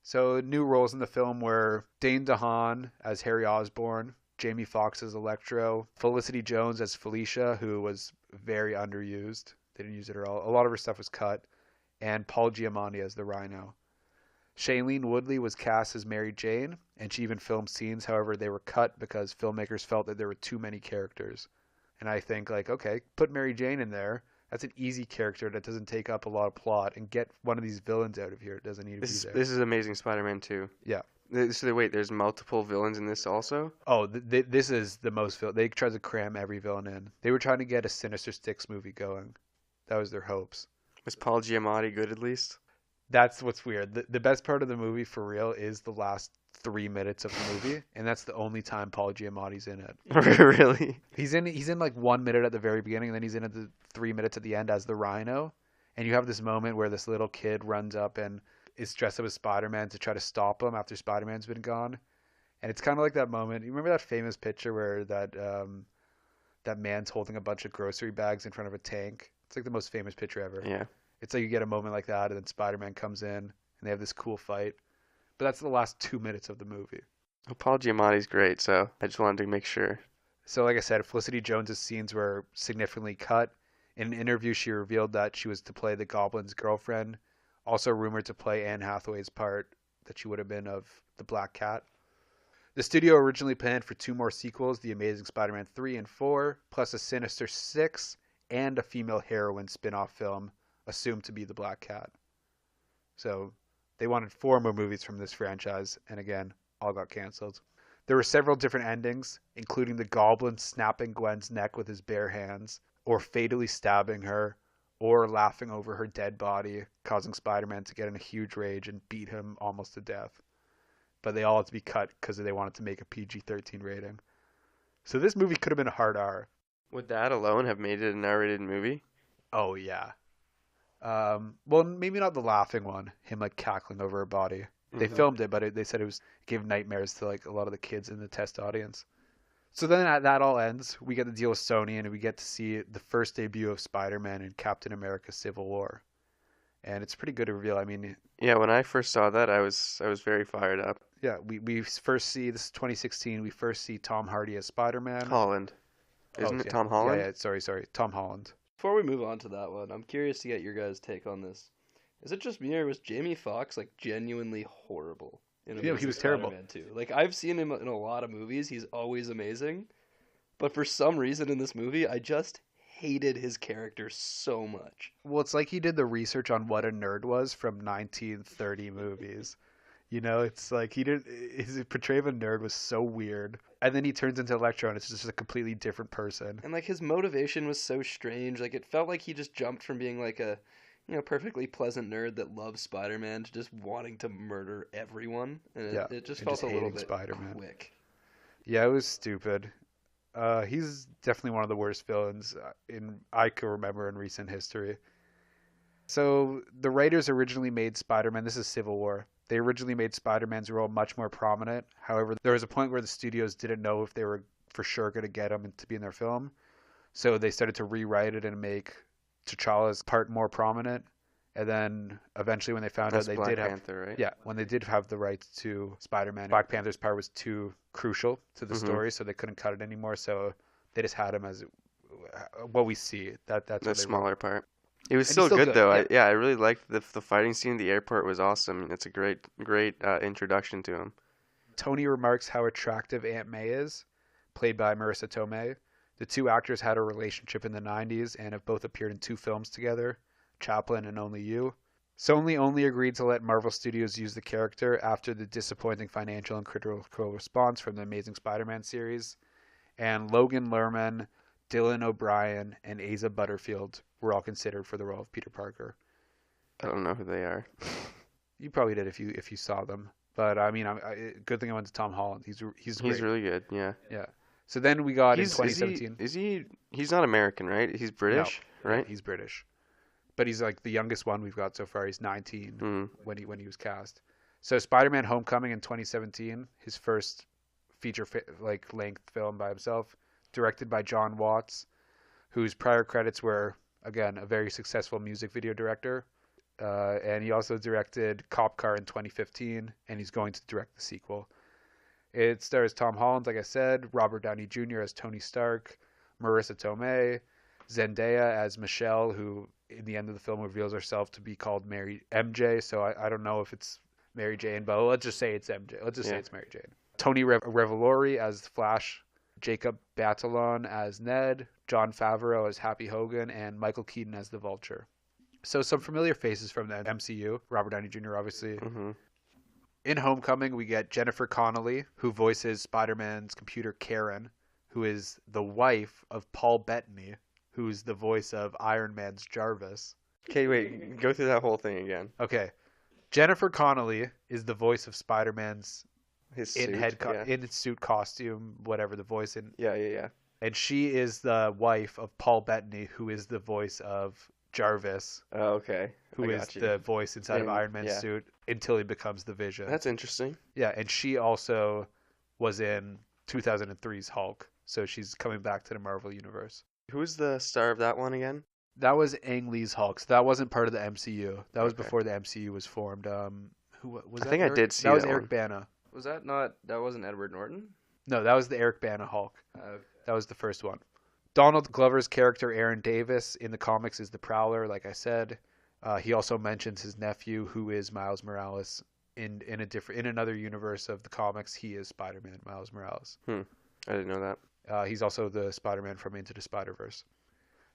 Speaker 1: So new roles in the film were Dane DeHaan as Harry Osborn, Jamie Foxx as Electro, Felicity Jones as Felicia, who was very underused. They didn't use it at all. A lot of her stuff was cut. And Paul Giamatti as the Rhino. Shailene Woodley was cast as Mary Jane, and she even filmed scenes. However, they were cut because filmmakers felt that there were too many characters. And I think, like, okay, put Mary Jane in there. That's an easy character that doesn't take up a lot of plot, and get one of these villains out of here. It doesn't need to be there.
Speaker 2: This is Amazing Spider-Man 2.
Speaker 1: Yeah.
Speaker 2: So wait, there's multiple villains in this also?
Speaker 1: Oh, this is the most villain. They tried to cram every villain in. They were trying to get a Sinister Six movie going. That was their hopes.
Speaker 2: Was Paul Giamatti good at least?
Speaker 1: That's what's weird. The best part of the movie, for real, is the last 3 minutes of the movie, and that's the only time Paul Giamatti's in it.
Speaker 2: Really?
Speaker 1: He's in like 1 minute at the very beginning, and then he's in at the 3 minutes at the end as the Rhino. And you have this moment where this little kid runs up and is dressed up as Spider-Man to try to stop him after Spider-Man's been gone. And it's kind of like that moment. You remember that famous picture where that man's holding a bunch of grocery bags in front of a tank? It's like the most famous picture ever.
Speaker 2: Yeah.
Speaker 1: It's like you get a moment like that, and then Spider-Man comes in, and they have this cool fight. But that's the last 2 minutes of the movie.
Speaker 2: Well, Paul Giamatti's great, so I just wanted to make sure.
Speaker 1: So like I said, Felicity Jones's scenes were significantly cut. In an interview, she revealed that she was to play the Goblin's girlfriend, also rumored to play Anne Hathaway's part that she would have been of the Black Cat. The studio originally planned for 2 more sequels, The Amazing Spider-Man 3 and 4, plus a Sinister Six, and a female heroine spin-off film, assumed to be the Black Cat. So they wanted 4 more movies from this franchise, and again, all got canceled. There were several different endings, including the Goblin snapping Gwen's neck with his bare hands, or fatally stabbing her, or laughing over her dead body, causing Spider-Man to get in a huge rage and beat him almost to death. But they all had to be cut because they wanted to make a PG-13 rating. So this movie could have been a hard R.
Speaker 2: Would that alone have made it an R-rated movie?
Speaker 1: Oh, yeah. Well, maybe not the laughing one. Him like cackling over her body. They
Speaker 2: Mhm.
Speaker 1: filmed it, but they said it gave nightmares to like a lot of the kids in the test audience. So then that all ends. We get to deal with Sony, and we get to see the first debut of Spider-Man in Captain America: Civil War, and it's a pretty good reveal. I mean,
Speaker 2: Yeah, when I first saw that, I was very fired up.
Speaker 1: yeah, we first see this is 2016. We first see Tom Hardy as Spider-Man.
Speaker 2: Holland,
Speaker 1: Oh
Speaker 2: isn't it
Speaker 1: yeah,
Speaker 2: Tom
Speaker 1: yeah,
Speaker 2: Holland?
Speaker 1: yeah. Sorry, Tom Holland.
Speaker 3: Before we move on to that one, I'm curious to get your guys' take on this. Is it just me or was Jamie Foxx like genuinely horrible in
Speaker 1: Yeah, he
Speaker 3: Amazing
Speaker 1: was terrible.
Speaker 3: Spider-Man 2? Like I've seen him in a lot of movies. He's always amazing. But for some reason in this movie, I just hated his character so much.
Speaker 1: Well, it's like he did the research on what a nerd was from 1930 movies. You know, it's like his portrayal of a nerd was so weird. And then he turns into Electro and it's just a completely different person.
Speaker 3: And like his motivation was so strange. Like it felt like he just jumped from being like a, perfectly pleasant nerd that loves Spider-Man to just wanting to murder everyone. And it,
Speaker 1: Yeah,
Speaker 3: it just
Speaker 1: and
Speaker 3: felt
Speaker 1: just
Speaker 3: a little
Speaker 1: hating
Speaker 3: bit
Speaker 1: Spider-Man.
Speaker 3: quick.
Speaker 1: Yeah, it was stupid. He's definitely one of the worst villains I can remember in recent history. So the writers originally made Spider-Man. This is Civil War. They originally made Spider-Man's role much more prominent. However, there was a point where the studios didn't know if they were for sure going to get him to be in their film. So they started to rewrite it and make T'Challa's part more prominent. And then eventually, when they found out
Speaker 2: That's
Speaker 1: they
Speaker 2: Black
Speaker 1: did have,
Speaker 2: Panther, right?
Speaker 1: yeah, when they did have the rights to Spider-Man, Black Panther's part was too crucial to the
Speaker 2: Mhm.
Speaker 1: story, so they couldn't cut it anymore. So they just had him as what we see. That's
Speaker 2: The
Speaker 1: what they wrote.
Speaker 2: smaller part. It was
Speaker 1: And he's
Speaker 2: still
Speaker 1: still
Speaker 2: good
Speaker 1: good,
Speaker 2: though.
Speaker 1: yeah.
Speaker 2: I really liked the fighting scene. The airport was awesome. It's a great introduction to him.
Speaker 1: Tony remarks how attractive Aunt May is, played by Marissa Tomei. The two actors had a relationship in the 90s and have both appeared in two films together, Chaplin and Only You. Sony only agreed to let Marvel Studios use the character after the disappointing financial and critical response from the Amazing Spider-Man series, and Logan Lerman, Dylan O'Brien, and Asa Butterfield were all considered for the role of Peter Parker.
Speaker 2: I don't know who they are.
Speaker 1: You probably did if you saw them, but I mean, good thing I went to Tom Holland. He's
Speaker 2: He's
Speaker 1: great.
Speaker 2: really good. Yeah.
Speaker 1: Yeah. So then we got in
Speaker 2: He's
Speaker 1: 2017.
Speaker 2: he's not American, right? He's British,
Speaker 1: Yeah,
Speaker 2: right?
Speaker 1: he's British, but he's like the youngest one we've got so far. He's 19
Speaker 2: Mm.
Speaker 1: when he was cast. So Spider-Man: Homecoming in 2017, his first like length film by himself, directed by John Watts, whose prior credits were again a very successful music video director, and he also directed Cop Car in 2015, and he's going to direct the sequel. It stars Tom Holland, like I said, Robert Downey Jr. as Tony Stark, Marissa Tomei, Zendaya as Michelle, who in the end of the film reveals herself to be called Mary MJ. So I don't know if it's Mary Jane, but let's just say it's MJ. Let's just say
Speaker 2: Yeah.
Speaker 1: it's Mary Jane. Tony Revolori as Flash, Jacob Batalon as Ned, Jon Favreau as Happy Hogan, and Michael Keaton as the Vulture. So some familiar faces from the MCU. Robert Downey Jr. obviously.
Speaker 2: Mhm.
Speaker 1: In Homecoming, we get Jennifer Connelly, who voices Spider-Man's computer Karen, who is the wife of Paul Bettany, who's the voice of Iron Man's Jarvis.
Speaker 2: Okay, wait. Go through that whole thing again.
Speaker 1: Okay, Jennifer Connelly is the voice of Spider-Man's
Speaker 2: His suit. Yeah.
Speaker 1: in suit costume, whatever the voice in,
Speaker 2: Yeah.
Speaker 1: and she is the wife of Paul Bettany, who is the voice of Jarvis,
Speaker 2: Oh, okay.
Speaker 1: who
Speaker 2: I
Speaker 1: is
Speaker 2: got you.
Speaker 1: the voice inside of
Speaker 2: In-
Speaker 1: Iron Man's
Speaker 2: yeah.
Speaker 1: suit until he becomes the Vision.
Speaker 2: That's interesting.
Speaker 1: Yeah, and she also was in 2003's Hulk, so she's coming back to the Marvel Universe.
Speaker 2: Who's the star of that one again?
Speaker 1: That was Ang Lee's Hulk, so that wasn't part of the MCU. That was
Speaker 2: Okay.
Speaker 1: before the MCU was formed. Who was
Speaker 2: I
Speaker 1: that?
Speaker 2: think I
Speaker 1: Eric?
Speaker 2: did see
Speaker 1: that was
Speaker 2: that
Speaker 1: Eric
Speaker 2: one.
Speaker 1: Bana.
Speaker 3: That wasn't Edward Norton?
Speaker 1: No, that was the Eric Bana Hulk.
Speaker 3: Uh,
Speaker 1: That was the first one. Donald Glover's character Aaron Davis in the comics is the Prowler, like I said. He also mentions his nephew, who is Miles Morales. In another universe of the comics, he is Spider-Man, Miles Morales.
Speaker 2: I didn't know that.
Speaker 1: He's also the Spider-Man from Into the Spider-Verse.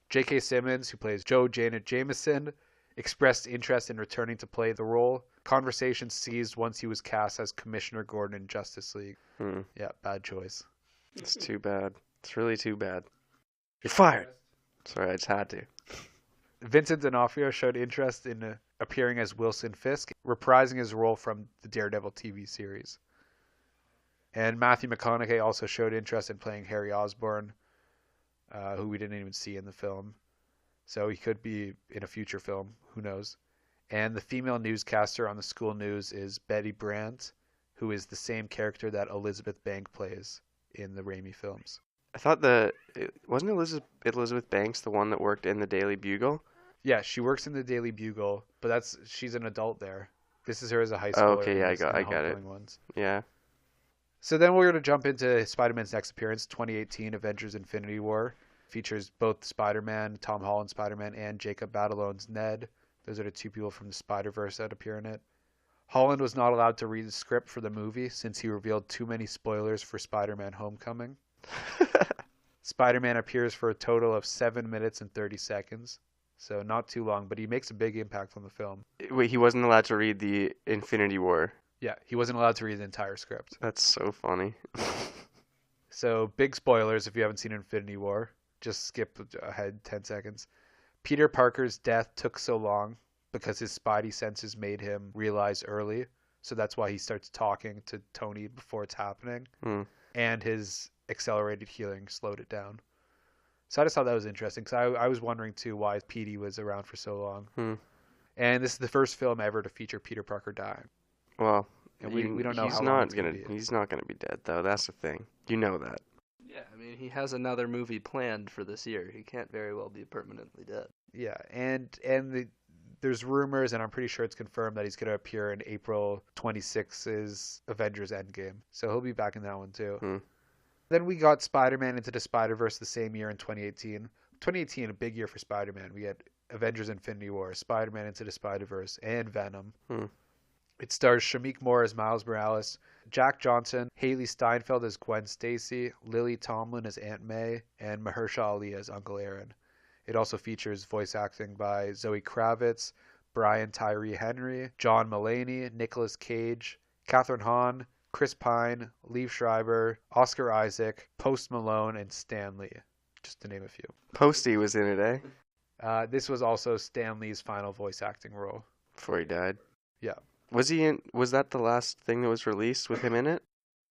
Speaker 1: J.K. Simmons, who plays Joe Janet Jameson, expressed interest in returning to play the role. Conversation ceased once he was cast as Commissioner Gordon in Justice League. Yeah, bad choice.
Speaker 2: It's too bad. It's really too bad. You're fired. Sorry, I just had to.
Speaker 1: Vincent D'Onofrio showed interest in appearing as Wilson Fisk, reprising his role from the Daredevil TV series. And Matthew McConaughey also showed interest in playing Harry Osborn, who we didn't even see in the film. So he could be in a future film. Who knows? And the female newscaster on the school news is Betty Brant, who is the same character that Elizabeth Banks plays in the Raimi films.
Speaker 2: I thought wasn't Elizabeth Banks the one that worked in the Daily Bugle?
Speaker 1: Yeah, she works in the Daily Bugle, but she's an adult there. This is her as a high
Speaker 2: Oh,
Speaker 1: schooler
Speaker 2: okay, yeah,
Speaker 1: in the
Speaker 2: I got it.
Speaker 1: Homecoming ones.
Speaker 2: Yeah.
Speaker 1: So then we're going to jump into Spider-Man's next appearance, 2018 Avengers Infinity War. Features both Spider-Man, Tom Holland Spider-Man, and Jacob Batalon's Ned. Those are the two people from the Spider-Verse that appear in it. Holland was not allowed to read the script for the movie since he revealed too many spoilers for Spider-Man Homecoming. Spider-Man appears for a total of 7 minutes and 30 seconds. So not too long, but he makes a big impact on the film.
Speaker 2: Wait, he wasn't allowed to read the Infinity War.
Speaker 1: Yeah, he wasn't allowed to read the entire script.
Speaker 2: That's so funny.
Speaker 1: So big spoilers if you haven't seen Infinity War. Just skip ahead 10 seconds. Peter Parker's death took so long because his spidey senses made him realize early. So that's why he starts talking to Tony before it's happening. And his accelerated healing slowed it down. So I just thought that was interesting because I was wondering too why Petey was around for so long. And this is the first film ever to feature Peter Parker dying.
Speaker 2: Well,
Speaker 1: and we don't know
Speaker 2: he's
Speaker 1: how long
Speaker 2: not
Speaker 1: it's gonna be.
Speaker 2: He's not gonna be dead though. That's the thing. You know that.
Speaker 3: Yeah, I mean, he has another movie planned for this year. He can't very well be permanently dead.
Speaker 1: Yeah, there's rumors, and I'm pretty sure it's confirmed that he's going to appear in April 26's Avengers Endgame. So he'll be back in that one too. Then we got Spider-Man Into the Spider-Verse the same year in 2018. 2018, a big year for Spider-Man. We had Avengers Infinity War, Spider-Man Into the Spider-Verse, and Venom. It stars Shameik Moore as Miles Morales, Jack Johnson, Haley Steinfeld as Gwen Stacy, Lily Tomlin as Aunt May, and Mahershala Ali as Uncle Aaron. It also features voice acting by Zoe Kravitz, Brian Tyree Henry, John Mulaney, Nicolas Cage, Catherine Hahn, Chris Pine, Liev Schreiber, Oscar Isaac, Post Malone, and Stan Lee, just to name a few.
Speaker 2: Posty was in it, eh?
Speaker 1: This was also Stan Lee's final voice acting role.
Speaker 2: Before he died.
Speaker 1: Yeah.
Speaker 2: Was that the last thing that was released with him in it?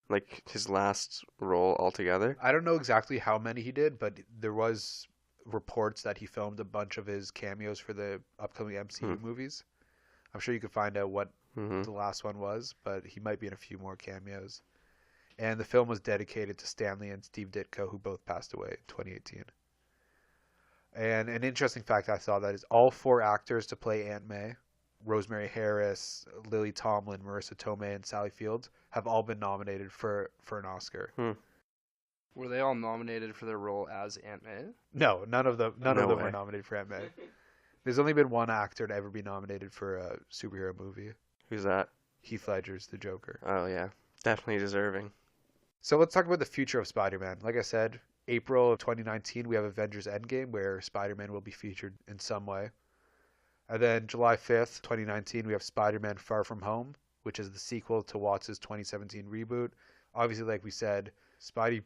Speaker 2: Like his last role altogether?
Speaker 1: I don't know exactly how many he did, but there was reports that he filmed a bunch of his cameos for the upcoming MCU movies. I'm sure you could find out what the last one was, but he might be in a few more cameos. And the film was dedicated to Stanley and Steve Ditko, who both passed away in 2018. And an interesting fact I saw that is all 4 actors to play Aunt May, Rosemary Harris, Lily Tomlin, Marissa Tomei, and Sally Field, have all been nominated for an Oscar.
Speaker 3: Were they all nominated for their role as Aunt May?
Speaker 1: No, none of them
Speaker 2: No
Speaker 1: were
Speaker 2: way.
Speaker 1: nominated for Aunt May. There's only been one actor to ever be nominated for a superhero movie.
Speaker 2: Who's that?
Speaker 1: Heath Ledger's The Joker.
Speaker 2: Oh yeah, definitely deserving.
Speaker 1: So let's talk about the future of Spider-Man. Like I said, April of 2019, we have Avengers Endgame, where Spider-Man will be featured in some way. And then July 5th, 2019, we have Spider-Man Far From Home, which is the sequel to Watts' 2017 reboot. Obviously, like we said, Spidey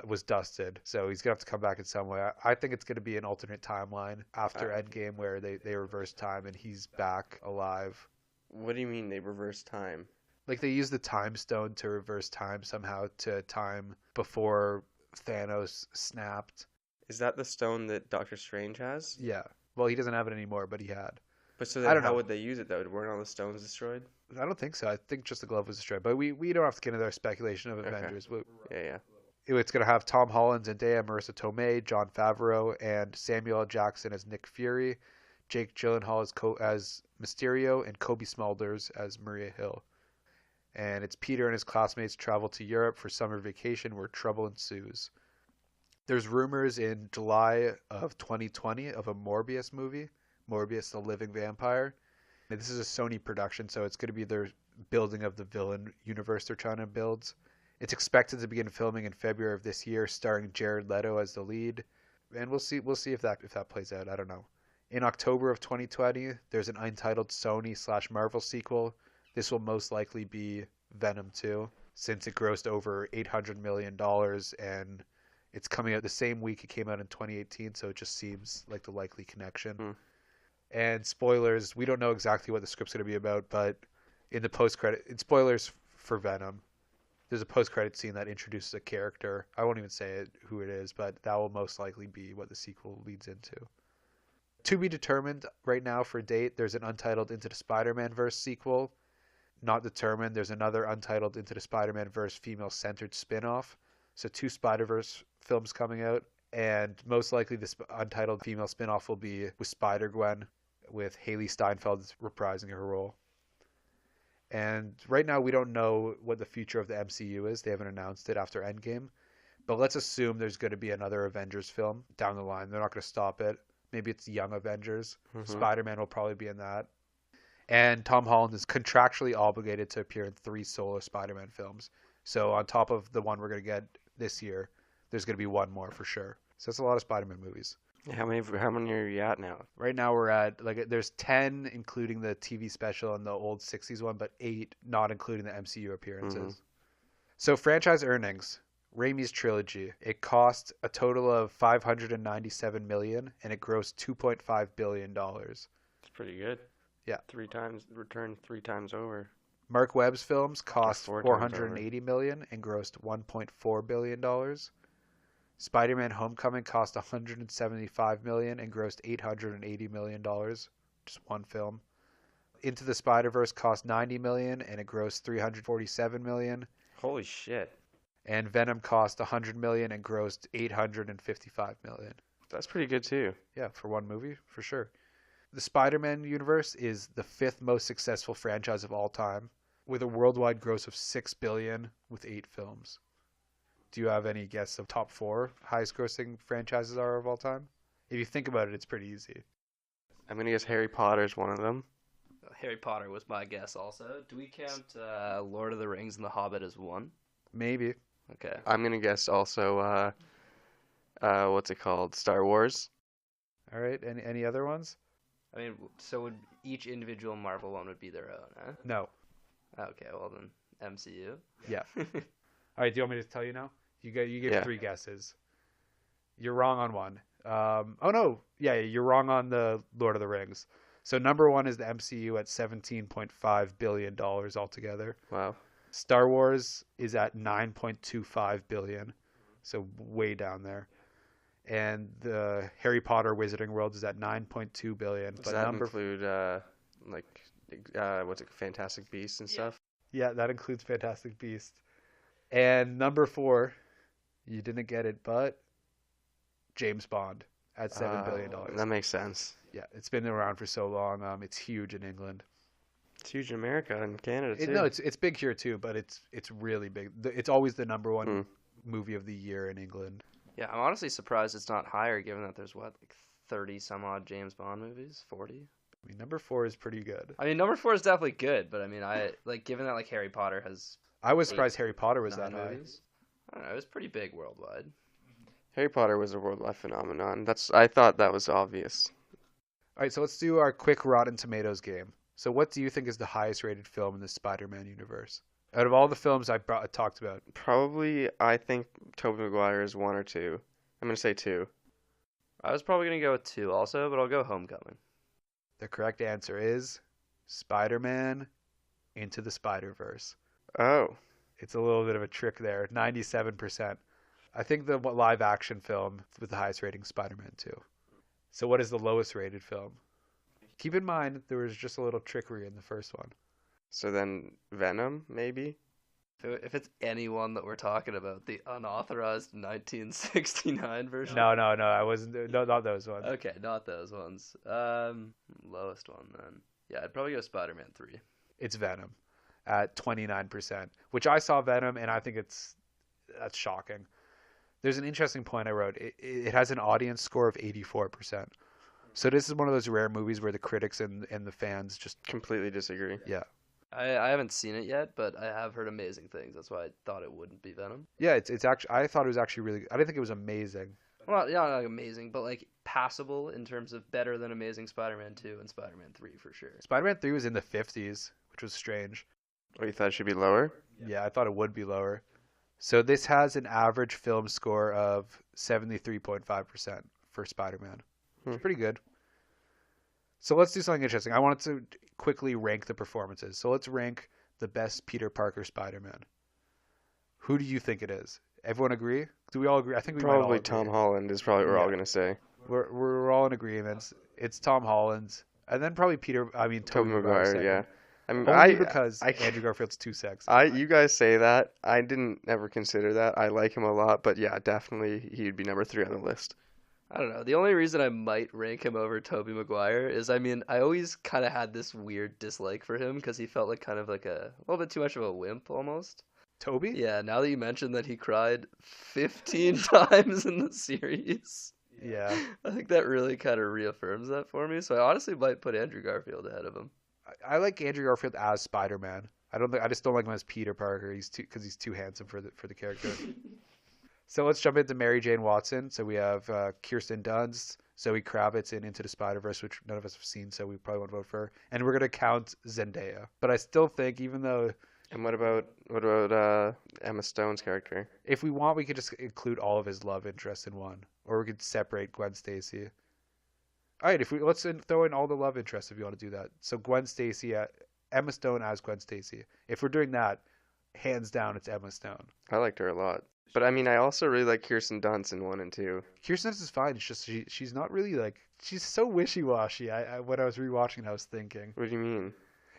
Speaker 1: was dusted, so he's going to have to come back in some way. I think it's going to be an alternate timeline after Endgame where they reverse time and he's back alive.
Speaker 2: What do you mean they reverse time?
Speaker 1: Like they use the time stone to reverse time somehow to time before Thanos snapped.
Speaker 2: Is that the stone that Doctor Strange has?
Speaker 1: Yeah. Well, he doesn't have it anymore, but he had.
Speaker 2: But so
Speaker 1: I
Speaker 2: then
Speaker 1: don't
Speaker 2: how
Speaker 1: know.
Speaker 2: would they use it though? Weren't all the stones destroyed?
Speaker 1: I don't think so. I think just the glove was destroyed. But we don't have to get into our speculation of Avengers.
Speaker 2: Yeah.
Speaker 1: It's going to have Tom Holland, Zendaya, Marissa Tomei, John Favreau, and Samuel L. Jackson as Nick Fury, Jake Gyllenhaal as Mysterio, and Kobe Smulders as Maria Hill. And it's Peter and his classmates travel to Europe for summer vacation where trouble ensues. There's rumors in July of 2020 of a Morbius movie, Morbius the Living Vampire. And this is a Sony production, so it's going to be their building of the villain universe they're trying to build. It's expected to begin filming in February of this year, starring Jared Leto as the lead. And we'll see if that plays out. I don't know. In October of 2020, there's an untitled Sony/Marvel sequel. This will most likely be Venom 2, since it grossed over $800 million, and it's coming out the same week it came out in 2018, so it just seems like the likely connection. And spoilers, we don't know exactly what the script's going to be about, but in the post-credit, it's spoilers for Venom. There's a post-credit scene that introduces a character. I won't even say who it is, but that will most likely be what the sequel leads into. To be determined right now for date. There's an untitled Into the Spider-Man verse sequel. Not determined. There's another untitled Into the Spider-Man verse female-centered spin-off. So 2 Spider-Verse films coming out. And most likely this untitled female spin-off will be with Spider-Gwen, with Haley Steinfeld reprising her role. And right now we don't know what the future of the MCU is. They haven't announced it after Endgame. But let's assume there's going to be another Avengers film down the line. They're not going to stop it. Maybe it's Young Avengers.
Speaker 2: Mm-hmm.
Speaker 1: Spider-Man will probably be in that. And Tom Holland is contractually obligated to appear in 3 solo Spider-Man films. So on top of the one we're going to get this year, there's going to be one more for sure. So it's a lot of Spider-Man movies.
Speaker 2: How many are you at now?
Speaker 1: Right now we're at, there's 10 including the TV special and the old 60s one, but 8 not including the MCU appearances.
Speaker 2: Mm-hmm.
Speaker 1: So franchise earnings, Raimi's trilogy, it cost a total of $597 million and it grossed $2.5 billion.
Speaker 2: It's pretty good.
Speaker 1: Yeah.
Speaker 2: 3 times over.
Speaker 1: Mark Webb's films cost
Speaker 2: 4 times
Speaker 1: $480 million and grossed $1.4 billion. Spider-Man Homecoming cost $175 million and grossed $880 million. Just one film. Into the Spider-Verse cost $90 million and it grossed $347 million.
Speaker 2: Holy shit.
Speaker 1: And Venom cost $100 million and grossed $855 million.
Speaker 2: That's pretty good too.
Speaker 1: Yeah, for one movie, for sure. The Spider-Man universe is the 5th most successful franchise of all time, with a worldwide gross of $6 billion with 8 films. Do you have any guess of top 4 highest grossing franchises are of all time? If you think about it, it's pretty easy.
Speaker 2: I'm going to guess Harry Potter's one of them.
Speaker 3: Harry Potter was my guess also. Do we count Lord of the Rings and The Hobbit as one?
Speaker 1: Maybe.
Speaker 3: Okay.
Speaker 2: I'm going to guess also, what's it called? Star Wars.
Speaker 1: All right. Any other ones?
Speaker 3: I mean, so would each individual Marvel one would be their own, huh?
Speaker 1: No.
Speaker 3: Okay, well then, MCU.
Speaker 1: Yeah. All right. Do you want me to tell you now? You give
Speaker 2: Yeah.
Speaker 1: 3 guesses. You're wrong on one. Oh no. Yeah, you're wrong on the Lord of the Rings. So number 1 is the MCU at $17.5 billion altogether.
Speaker 2: Wow.
Speaker 1: Star Wars is at $9.25 billion, so way down there. And the Harry Potter Wizarding World is at $9.2 billion.
Speaker 2: Does that include what's it, Fantastic Beasts and stuff?
Speaker 1: Yeah, that includes Fantastic Beasts. And number 4, you didn't get it, but James Bond at $7 billion.
Speaker 2: That makes sense.
Speaker 1: Yeah, it's been around for so long. It's huge in England.
Speaker 2: It's huge in America and Canada too.
Speaker 1: No, it's big here too, but it's really big. It's always the number 1 movie of the year in England.
Speaker 3: Yeah, I'm honestly surprised it's not higher, given that there's 30 some odd James Bond movies, 40.
Speaker 1: I mean, number 4 is pretty good.
Speaker 3: I mean, number 4 is definitely good, but I mean, given that Harry Potter has.
Speaker 1: I was surprised Harry Potter was
Speaker 3: 9
Speaker 1: that high.
Speaker 3: movies, I don't know, it was pretty big worldwide.
Speaker 2: Harry Potter was a worldwide phenomenon. I thought that was obvious.
Speaker 1: All right, so let's do our quick Rotten Tomatoes game. So what do you think is the highest rated film in the Spider-Man universe? Out of all the films I talked about.
Speaker 2: Probably, I think Tobey Maguire is 1 or 2. I'm going to say 2.
Speaker 3: I was probably going to go with 2 also, but I'll go Homecoming.
Speaker 1: The correct answer is Spider-Man Into the Spider-Verse.
Speaker 2: Oh.
Speaker 1: It's a little bit of a trick there. 97%. I think the live action film with the highest rating is Spider-Man 2. So what is the lowest rated film? Keep in mind there was just a little trickery in the first one.
Speaker 2: So then Venom, maybe?
Speaker 3: If it's anyone that we're talking about, the unauthorized 1969 version.
Speaker 1: No, I wasn't. No, not those ones.
Speaker 3: Okay, not those ones. Lowest one then. Yeah, I'd probably go Spider-Man 3.
Speaker 1: It's Venom at 29%, which I saw Venom and I think that's shocking. There's an interesting point I wrote. It has an audience score of 84%. So this is one of those rare movies where the critics and the fans just
Speaker 2: completely disagree.
Speaker 1: Yeah.
Speaker 3: I haven't seen it yet, but I have heard amazing things. That's why I thought it wouldn't be Venom.
Speaker 1: Yeah, it's actually. I thought it was actually really. I didn't think it was amazing.
Speaker 3: Well, yeah, not amazing, but passable in terms of better than Amazing Spider-Man 2 and Spider-Man 3 for sure.
Speaker 1: Spider-Man 3 was in the 50s, which was strange.
Speaker 2: Oh, you thought it should be lower?
Speaker 1: Yeah, I thought it would be lower. So this has an average film score of 73.5% for Spider-Man. Which is pretty good. So let's do something interesting. I wanted to quickly rank the performances. So let's rank the best Peter Parker Spider-Man. Who do you think it is? Everyone agree? Do we all agree? I think we might all
Speaker 2: Probably
Speaker 1: agree.
Speaker 2: Tom Holland is probably what we're all going to say.
Speaker 1: We're all in agreement. It's Tom Holland, and then probably
Speaker 2: Tobey
Speaker 1: Tobey Maguire
Speaker 2: Maguire, yeah.
Speaker 1: second.
Speaker 2: I mean,
Speaker 1: Only because
Speaker 2: I,
Speaker 1: Andrew Garfield's too sexy.
Speaker 2: you guys say that. I didn't ever consider that. I like him a lot, but yeah, definitely he'd be number 3 on the list.
Speaker 3: I don't know. The only reason I might rank him over Tobey Maguire is, I always kind of had this weird dislike for him because he felt like kind of like a little bit too much of a wimp almost.
Speaker 1: Toby?
Speaker 3: Yeah, now that you mentioned that he cried 15 times in the series,
Speaker 1: Yeah.
Speaker 3: I think that really kind of reaffirms that for me. So I honestly might put Andrew Garfield ahead of him.
Speaker 1: I like Andrew Garfield as Spider-Man. I just don't like him as Peter Parker. He's too handsome for the character. So let's jump into Mary Jane Watson. So we have Kirsten Dunst, Zoe Kravitz in Into the Spider-Verse, which none of us have seen, so we probably won't vote for her. And we're gonna count Zendaya. But I still think, even though,
Speaker 2: And what about Emma Stone's character?
Speaker 1: if we want, we could just include all of his love interests in one, or we could separate Gwen Stacy. All right, let's throw in all the love interests if you want to do that. So Gwen Stacy, Emma Stone as Gwen Stacy. If we're doing that, hands down, it's Emma Stone.
Speaker 2: I liked her a lot. But I mean, I also really like Kirsten Dunst in 1 and 2.
Speaker 1: Kirsten Dunst is fine. It's just she's not really like, she's so wishy-washy. When I was rewatching it, I was thinking,
Speaker 2: What do you mean?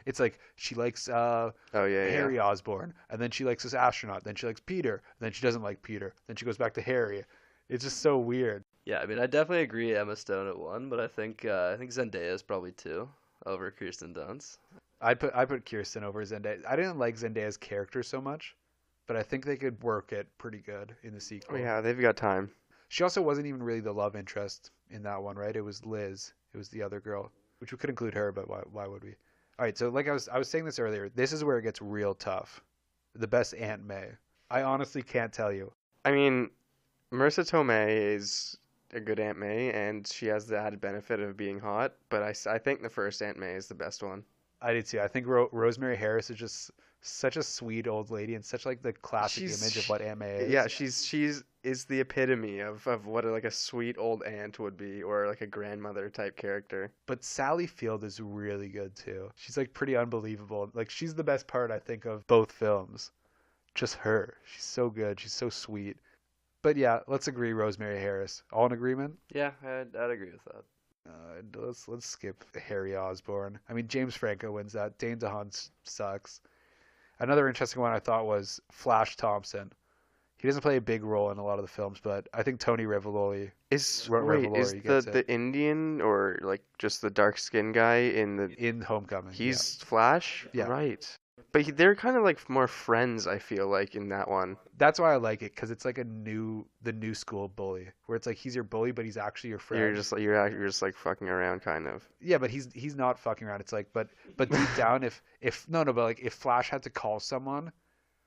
Speaker 1: it's like she likes
Speaker 2: Oh yeah,
Speaker 1: Harry Osborn, and then she likes this astronaut, then she likes Peter, and then she doesn't like Peter, then she goes back to Harry. It's just so weird.
Speaker 3: Yeah, I definitely agree Emma Stone at 1, but I think Zendaya is probably 2 over Kirsten Dunst.
Speaker 1: I put Kirsten over Zendaya. I didn't like Zendaya's character so much, but I think they could work it pretty good in the sequel.
Speaker 2: Oh yeah, they've got time.
Speaker 1: She also wasn't even really the love interest in that one, right? It was Liz. It was the other girl, which we could include her, but why would we? All right, so like I was saying this earlier, this is where it gets real tough. The best Aunt May. I honestly can't tell you.
Speaker 2: I mean, Marissa Tomei is a good Aunt May, and she has the added benefit of being hot, but I think the first Aunt May is the best one.
Speaker 1: I did too. I think Rosemary Harris is just such a sweet old lady and such like the classic image of what Aunt May is.
Speaker 2: Yeah, she's the epitome of what like a sweet old aunt would be, or like a grandmother type character.
Speaker 1: But Sally Field is really good too. She's like pretty unbelievable. Like she's the best part I think of both films. Just her. She's so good. She's so sweet. But yeah, let's agree Rosemary Harris. All in agreement?
Speaker 3: Yeah, I'd agree with that.
Speaker 1: Let's skip Harry Osborn. I mean, James Franco wins that. Dane DeHaan sucks. Another interesting one I thought was Flash Thompson. He doesn't play a big role in a lot of the films, but I think Tony Revolori
Speaker 2: Is
Speaker 1: gets
Speaker 2: the Indian or like just the dark skinned guy
Speaker 1: in Homecoming.
Speaker 2: He's Flash?
Speaker 1: Yeah.
Speaker 2: Right. But they're kind of like more friends, I feel like, in that one.
Speaker 1: That's why I like it, because it's like the new school bully, where it's like he's your bully, but he's actually your friend.
Speaker 2: You're just like fucking around, kind of.
Speaker 1: Yeah, but he's not fucking around. It's like, but deep down, but like if Flash had to call someone,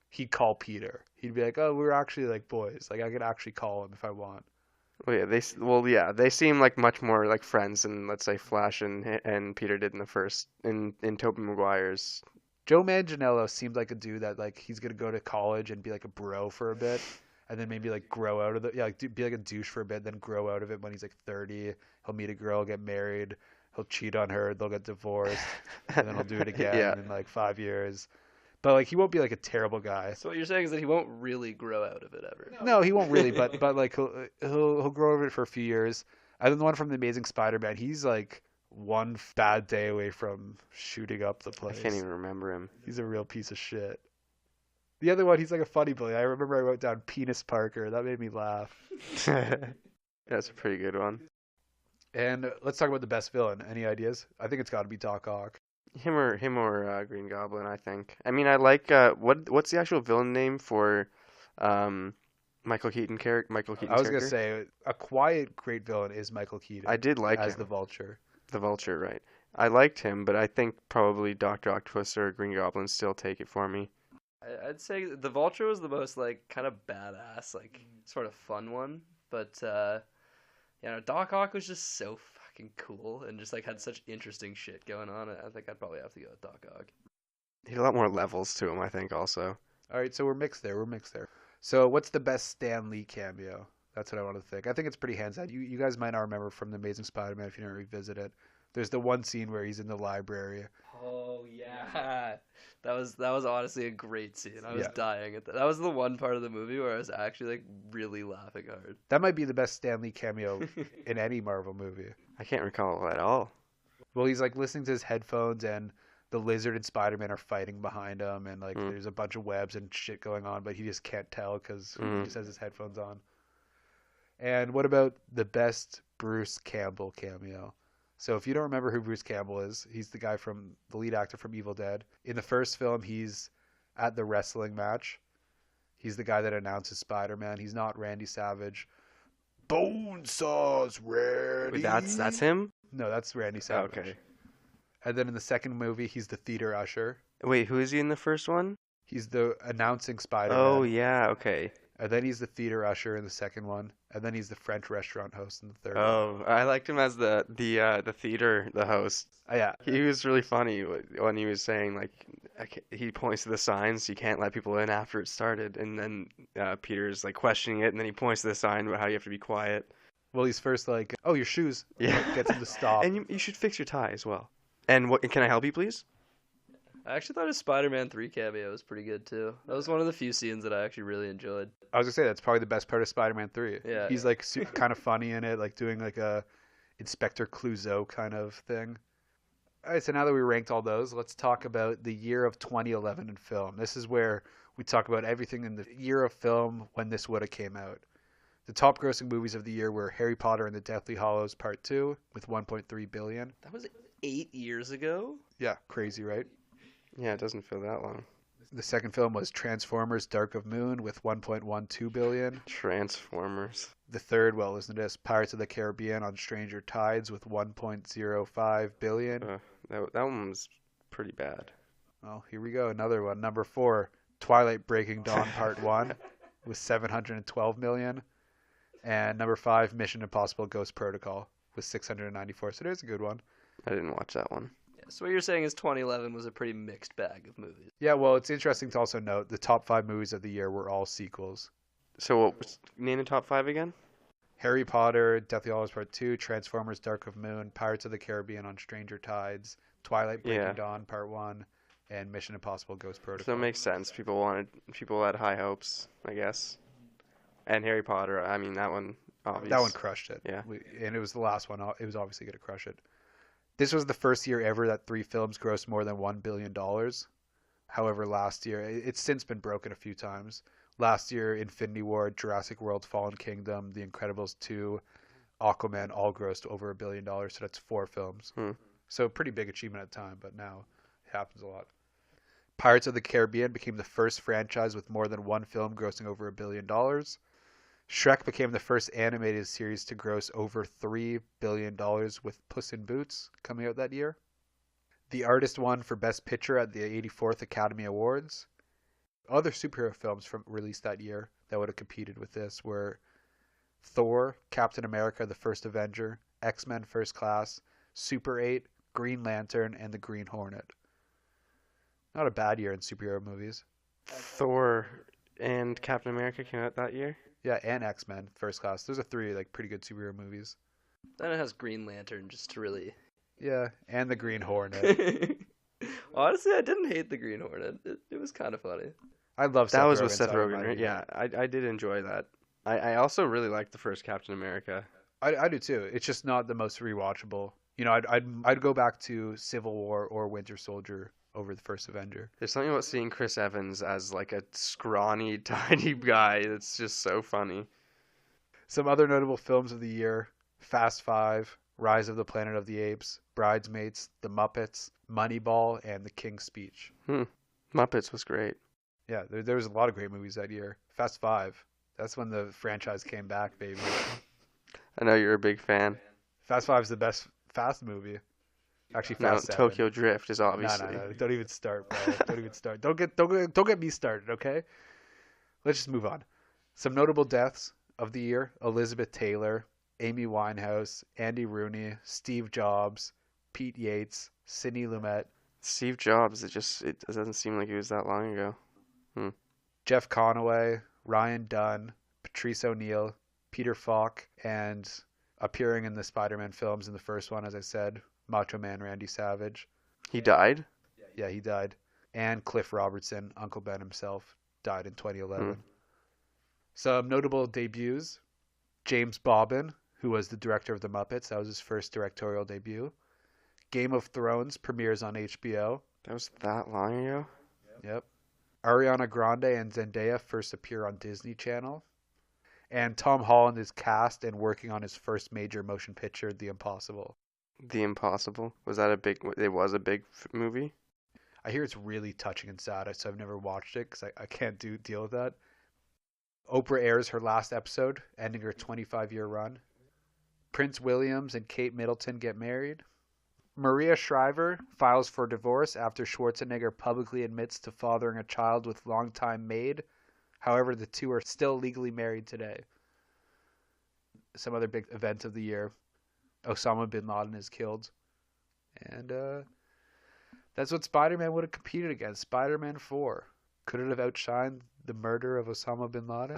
Speaker 1: he'd call Peter. He'd be like, oh, we're actually like boys. Like I could actually call him if I want.
Speaker 2: Well, yeah, they seem like much more like friends than, let's say, Flash and Peter did in the first in Tobey Maguire's.
Speaker 1: Joe Manganiello seemed like a dude that like he's gonna go to college and be like a bro for a bit, and then maybe like grow out of be like a douche for a bit, then grow out of it when he's like 30. He'll meet a girl, get married, he'll cheat on her, they'll get divorced, and then he'll do it again in like 5 years. But like he won't be like a terrible guy.
Speaker 3: So what you're saying is that he won't really grow out of it ever.
Speaker 1: No, he won't really. But like he'll grow over it for a few years. And then the one from the Amazing Spider-Man, he's like one bad day away from shooting up the place.
Speaker 2: I can't even remember him.
Speaker 1: He's a real piece of shit. The other one, he's like a funny bully. I remember I wrote down Penis Parker. That made me laugh.
Speaker 2: That's a pretty good one.
Speaker 1: And let's talk about the best villain. Any ideas? I think it's got to be Doc Ock.
Speaker 2: Him or Green Goblin, I think. I mean, I like what's the actual villain name for Michael Keaton's character?
Speaker 1: I was gonna say a quiet great villain is Michael Keaton.
Speaker 2: I did like
Speaker 1: as
Speaker 2: him.
Speaker 1: the Vulture.
Speaker 2: The Vulture, right? I liked him, but I think probably Dr. Octopus or Green Goblin still take it for me.
Speaker 3: I'd say the Vulture was the most like kind of badass, like sort of fun one, but Doc Ock was just so fucking cool and just like had such interesting shit going on. I think I'd probably have to go with Doc Ock.
Speaker 2: He had a lot more levels to him, I think, also.
Speaker 1: All right, so we're mixed there. So what's the best Stan Lee cameo? That's what I want to think. I think it's pretty hands down. You guys might not remember from The Amazing Spider-Man if you didn't revisit it. There's the one scene where he's in the library.
Speaker 3: Oh, yeah. That was honestly a great scene. I was
Speaker 1: Yeah.
Speaker 3: dying at that. That was the one part of the movie where I was actually like really laughing hard.
Speaker 1: That might be the best Stan Lee cameo in any Marvel movie.
Speaker 2: I can't recall at all.
Speaker 1: Well, he's like listening to his headphones, and the Lizard and Spider-Man are fighting behind him, and like there's a bunch of webs and shit going on, but he just can't tell because he just has his headphones on. And what about the best Bruce Campbell cameo? So if you don't remember who Bruce Campbell is, he's the guy from the lead actor from Evil Dead. In the first film, he's at the wrestling match. He's the guy that announces Spider-Man. He's not Randy Savage. Bonesaw's ready.
Speaker 2: Wait, that's him?
Speaker 1: No, that's Randy Savage.
Speaker 2: Okay.
Speaker 1: And then in the second movie, he's the theater usher.
Speaker 2: Wait, who is he in the first one?
Speaker 1: He's the announcing Spider-Man.
Speaker 2: Oh yeah, okay.
Speaker 1: And then he's the theater usher in the second one. And then he's the French restaurant host in the third one.
Speaker 2: Oh, I liked him as the theater, the host.
Speaker 1: Yeah.
Speaker 2: He was really funny when he was saying like he points to the signs, you can't let people in after it started, and then Peter's like questioning it, and then he points to the sign about how you have to be quiet.
Speaker 1: Well, he's first like, oh, your shoes.
Speaker 2: Yeah,
Speaker 1: Like, gets him to stop.
Speaker 2: And you should fix your tie as well. And what can I help you, please?
Speaker 3: I actually thought his Spider-Man 3 cameo was pretty good too. That was one of the few scenes that I actually really enjoyed.
Speaker 1: I was gonna say that's probably the best part of Spider-Man 3.
Speaker 3: Yeah.
Speaker 1: He's like kind of funny in it, like doing like a Inspector Clouseau kind of thing. All right, so now that we ranked all those, let's talk about the year of 2011 in film. This is where we talk about everything in the year of film when this would have came out. The top grossing movies of the year were Harry Potter and the Deathly Hallows Part 2 with 1.3 billion.
Speaker 3: That was 8 years ago?
Speaker 1: Yeah, crazy, right?
Speaker 2: Yeah, it doesn't feel that long.
Speaker 1: The second film was Transformers Dark of Moon with 1.12 billion.
Speaker 2: Transformers.
Speaker 1: The third, well, listen to this, Pirates of the Caribbean on Stranger Tides with 1.05 billion.
Speaker 2: That one was pretty bad.
Speaker 1: Well, here we go. Another one. Number 4, Twilight Breaking Dawn Part 1 with 712 million. And number 5, Mission Impossible Ghost Protocol with 694. So there's a good one.
Speaker 2: I didn't watch that one.
Speaker 3: Yeah, so what you're saying is 2011 was a pretty mixed bag of movies.
Speaker 1: Yeah, well, it's interesting to also note the top 5 movies of the year were all sequels.
Speaker 2: So name the top 5 again?
Speaker 1: Harry Potter, Deathly Hallows Part 2, Transformers Dark of Moon, Pirates of the Caribbean on Stranger Tides, Twilight Breaking Dawn Part 1, and Mission Impossible Ghost Protocol.
Speaker 2: So it makes sense. People had high hopes, I guess. And Harry Potter, I mean, that one, obviously.
Speaker 1: That one crushed it.
Speaker 2: Yeah.
Speaker 1: And it was the last one. It was obviously going to crush it. This was the first year ever that 3 films grossed more than $1 billion. However, last year, it's since been broken a few times. Last year, Infinity War, Jurassic World, Fallen Kingdom, The Incredibles 2, Aquaman all grossed over $1 billion. So that's 4 films. So pretty big achievement at the time, but now it happens a lot. Pirates of the Caribbean became the first franchise with more than 1 film grossing over $1 billion. Shrek became the first animated series to gross over $3 billion with Puss in Boots coming out that year. The Artist won for Best Picture at the 84th Academy Awards. Other superhero films released that year that would have competed with this were Thor, Captain America, The First Avenger, X-Men First Class, Super 8, Green Lantern, and The Green Hornet. Not a bad year in superhero movies.
Speaker 2: Thor and Captain America came out that year?
Speaker 1: Yeah, and X-Men First Class. Those are 3 like pretty good superhero movies.
Speaker 3: Then it has Green Lantern just to really...
Speaker 1: Yeah, and The Green Hornet.
Speaker 3: Honestly, I didn't hate The Green Hornet. It was kind of funny.
Speaker 1: I love
Speaker 2: That
Speaker 1: Seth
Speaker 2: was with
Speaker 1: Rogen,
Speaker 2: Seth
Speaker 1: so
Speaker 2: Rogen, right? Yeah, I did enjoy that. I also really liked the first Captain America.
Speaker 1: I do too. It's just not the most rewatchable. You know, I'd go back to Civil War or Winter Soldier over the First Avenger.
Speaker 2: There's something about seeing Chris Evans as like a scrawny, tiny guy that's just so funny.
Speaker 1: Some other notable films of the year: Fast 5, Rise of the Planet of the Apes, Bridesmaids, The Muppets, Moneyball, and The King's Speech.
Speaker 2: Muppets was great.
Speaker 1: Yeah, there was a lot of great movies that year. Fast 5, that's when the franchise came back, baby.
Speaker 2: I know you're a big fan.
Speaker 1: Fast 5 is the best Fast movie. Actually,
Speaker 2: No,
Speaker 1: Fast 7.
Speaker 2: Tokyo Drift is obviously.
Speaker 1: No. Don't even start, bro. Don't even start. Don't get me started, okay? Let's just move on. Some notable deaths of the year: Elizabeth Taylor, Amy Winehouse, Andy Rooney, Steve Jobs, Pete Yates, Sidney Lumet,
Speaker 2: Steve Jobs. It doesn't seem like it was that long ago.
Speaker 1: Jeff Conaway, Ryan Dunn, Patrice O'Neill, Peter Falk, and appearing in the Spider-Man films in the first one, as I said, Macho Man Randy Savage.
Speaker 2: He died?
Speaker 1: Yeah, he died. And Cliff Robertson, Uncle Ben himself, died in 2011.
Speaker 2: Hmm.
Speaker 1: Some notable debuts. James Bobbin, who was the director of The Muppets. That was his first directorial debut. Game of Thrones premieres on HBO.
Speaker 2: That was that long ago?
Speaker 1: Yep. Ariana Grande and Zendaya first appear on Disney Channel. And Tom Holland is cast and working on his first major motion picture, The Impossible.
Speaker 2: The Impossible. Was that a big... It was a big movie?
Speaker 1: I hear it's really touching and sad, so I've never watched it because I can't deal with that. Oprah airs her last episode, ending her 25-year run. Prince Williams and Kate Middleton get married. Maria Shriver files for divorce after Schwarzenegger publicly admits to fathering a child with longtime maid. However, the two are still legally married today. Some other big event of the year. Osama bin Laden is killed. And that's what Spider-Man would have competed against. Spider-Man 4. Could it have outshined the murder of Osama bin Laden?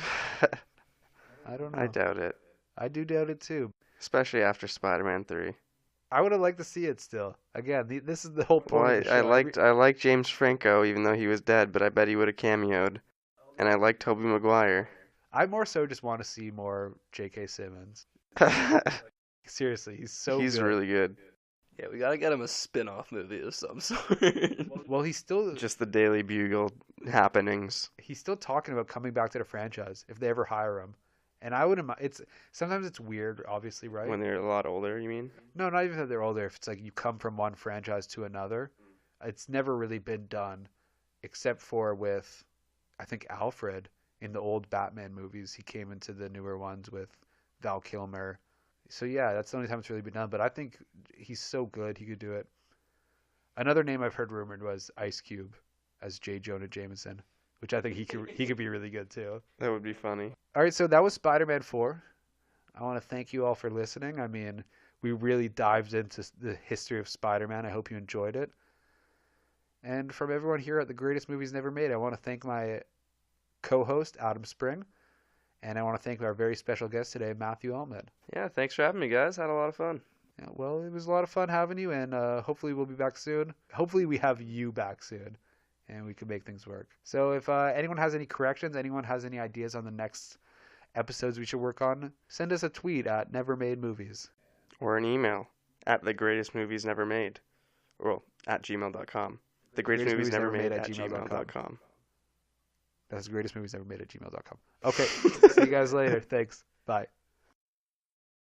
Speaker 1: I don't know.
Speaker 2: I doubt it.
Speaker 1: I do doubt it too.
Speaker 2: Especially after Spider-Man 3.
Speaker 1: I would have liked to see it still. Again, this is the whole point
Speaker 2: Well,
Speaker 1: of the show.
Speaker 2: I liked James Franco, even though he was dead, but I bet he would have cameoed. And I liked Tobey Maguire.
Speaker 1: I more so just want to see more J.K. Simmons. Seriously, he's so
Speaker 2: He's
Speaker 1: good.
Speaker 2: really good.
Speaker 3: Yeah, we gotta get him a spin-off movie of some sort.
Speaker 1: Well, he's still
Speaker 2: Just the Daily Bugle happenings.
Speaker 1: talking about coming back to the franchise if they ever hire him. And I wouldn't. It's sometimes it's weird, obviously, right?
Speaker 2: When they're a lot older, you mean?
Speaker 1: No, not even that they're older. If it's like you come from one franchise to another, it's never really been done, except for with, I think Alfred in the old Batman movies. He came into the newer ones with Val Kilmer. So yeah, that's the only time it's really been done. But I think he's so good, he could do it. Another name I've heard rumored was Ice Cube as J. Jonah Jameson, which I think he could be really good too.
Speaker 2: That would be funny.
Speaker 1: All right, so that was Spider-Man 4. I want to thank you all for listening. I mean, we really dived into the history of Spider-Man. I hope you enjoyed it. And from everyone here at The Greatest Movies Never Made, I want to thank my co-host, Adam Spring. And I want to thank our very special guest today, Matthew Allman.
Speaker 3: Yeah, thanks for having me, guys. Had a lot of fun.
Speaker 1: Yeah, well, it was a lot of fun having you, and hopefully we'll be back soon. Hopefully we have you back soon, and we can make things work. So if anyone has any corrections, anyone has any ideas on the next episodes we should work on, send us a tweet at NeverMadeMovies.
Speaker 2: Or an email at thegreatestmoviesnevermade. Well, at gmail.com. Thegreatestmoviesnevermade at gmail.com.
Speaker 1: That's the greatest movies ever made at gmail.com. Okay, see you guys later. Thanks. Bye.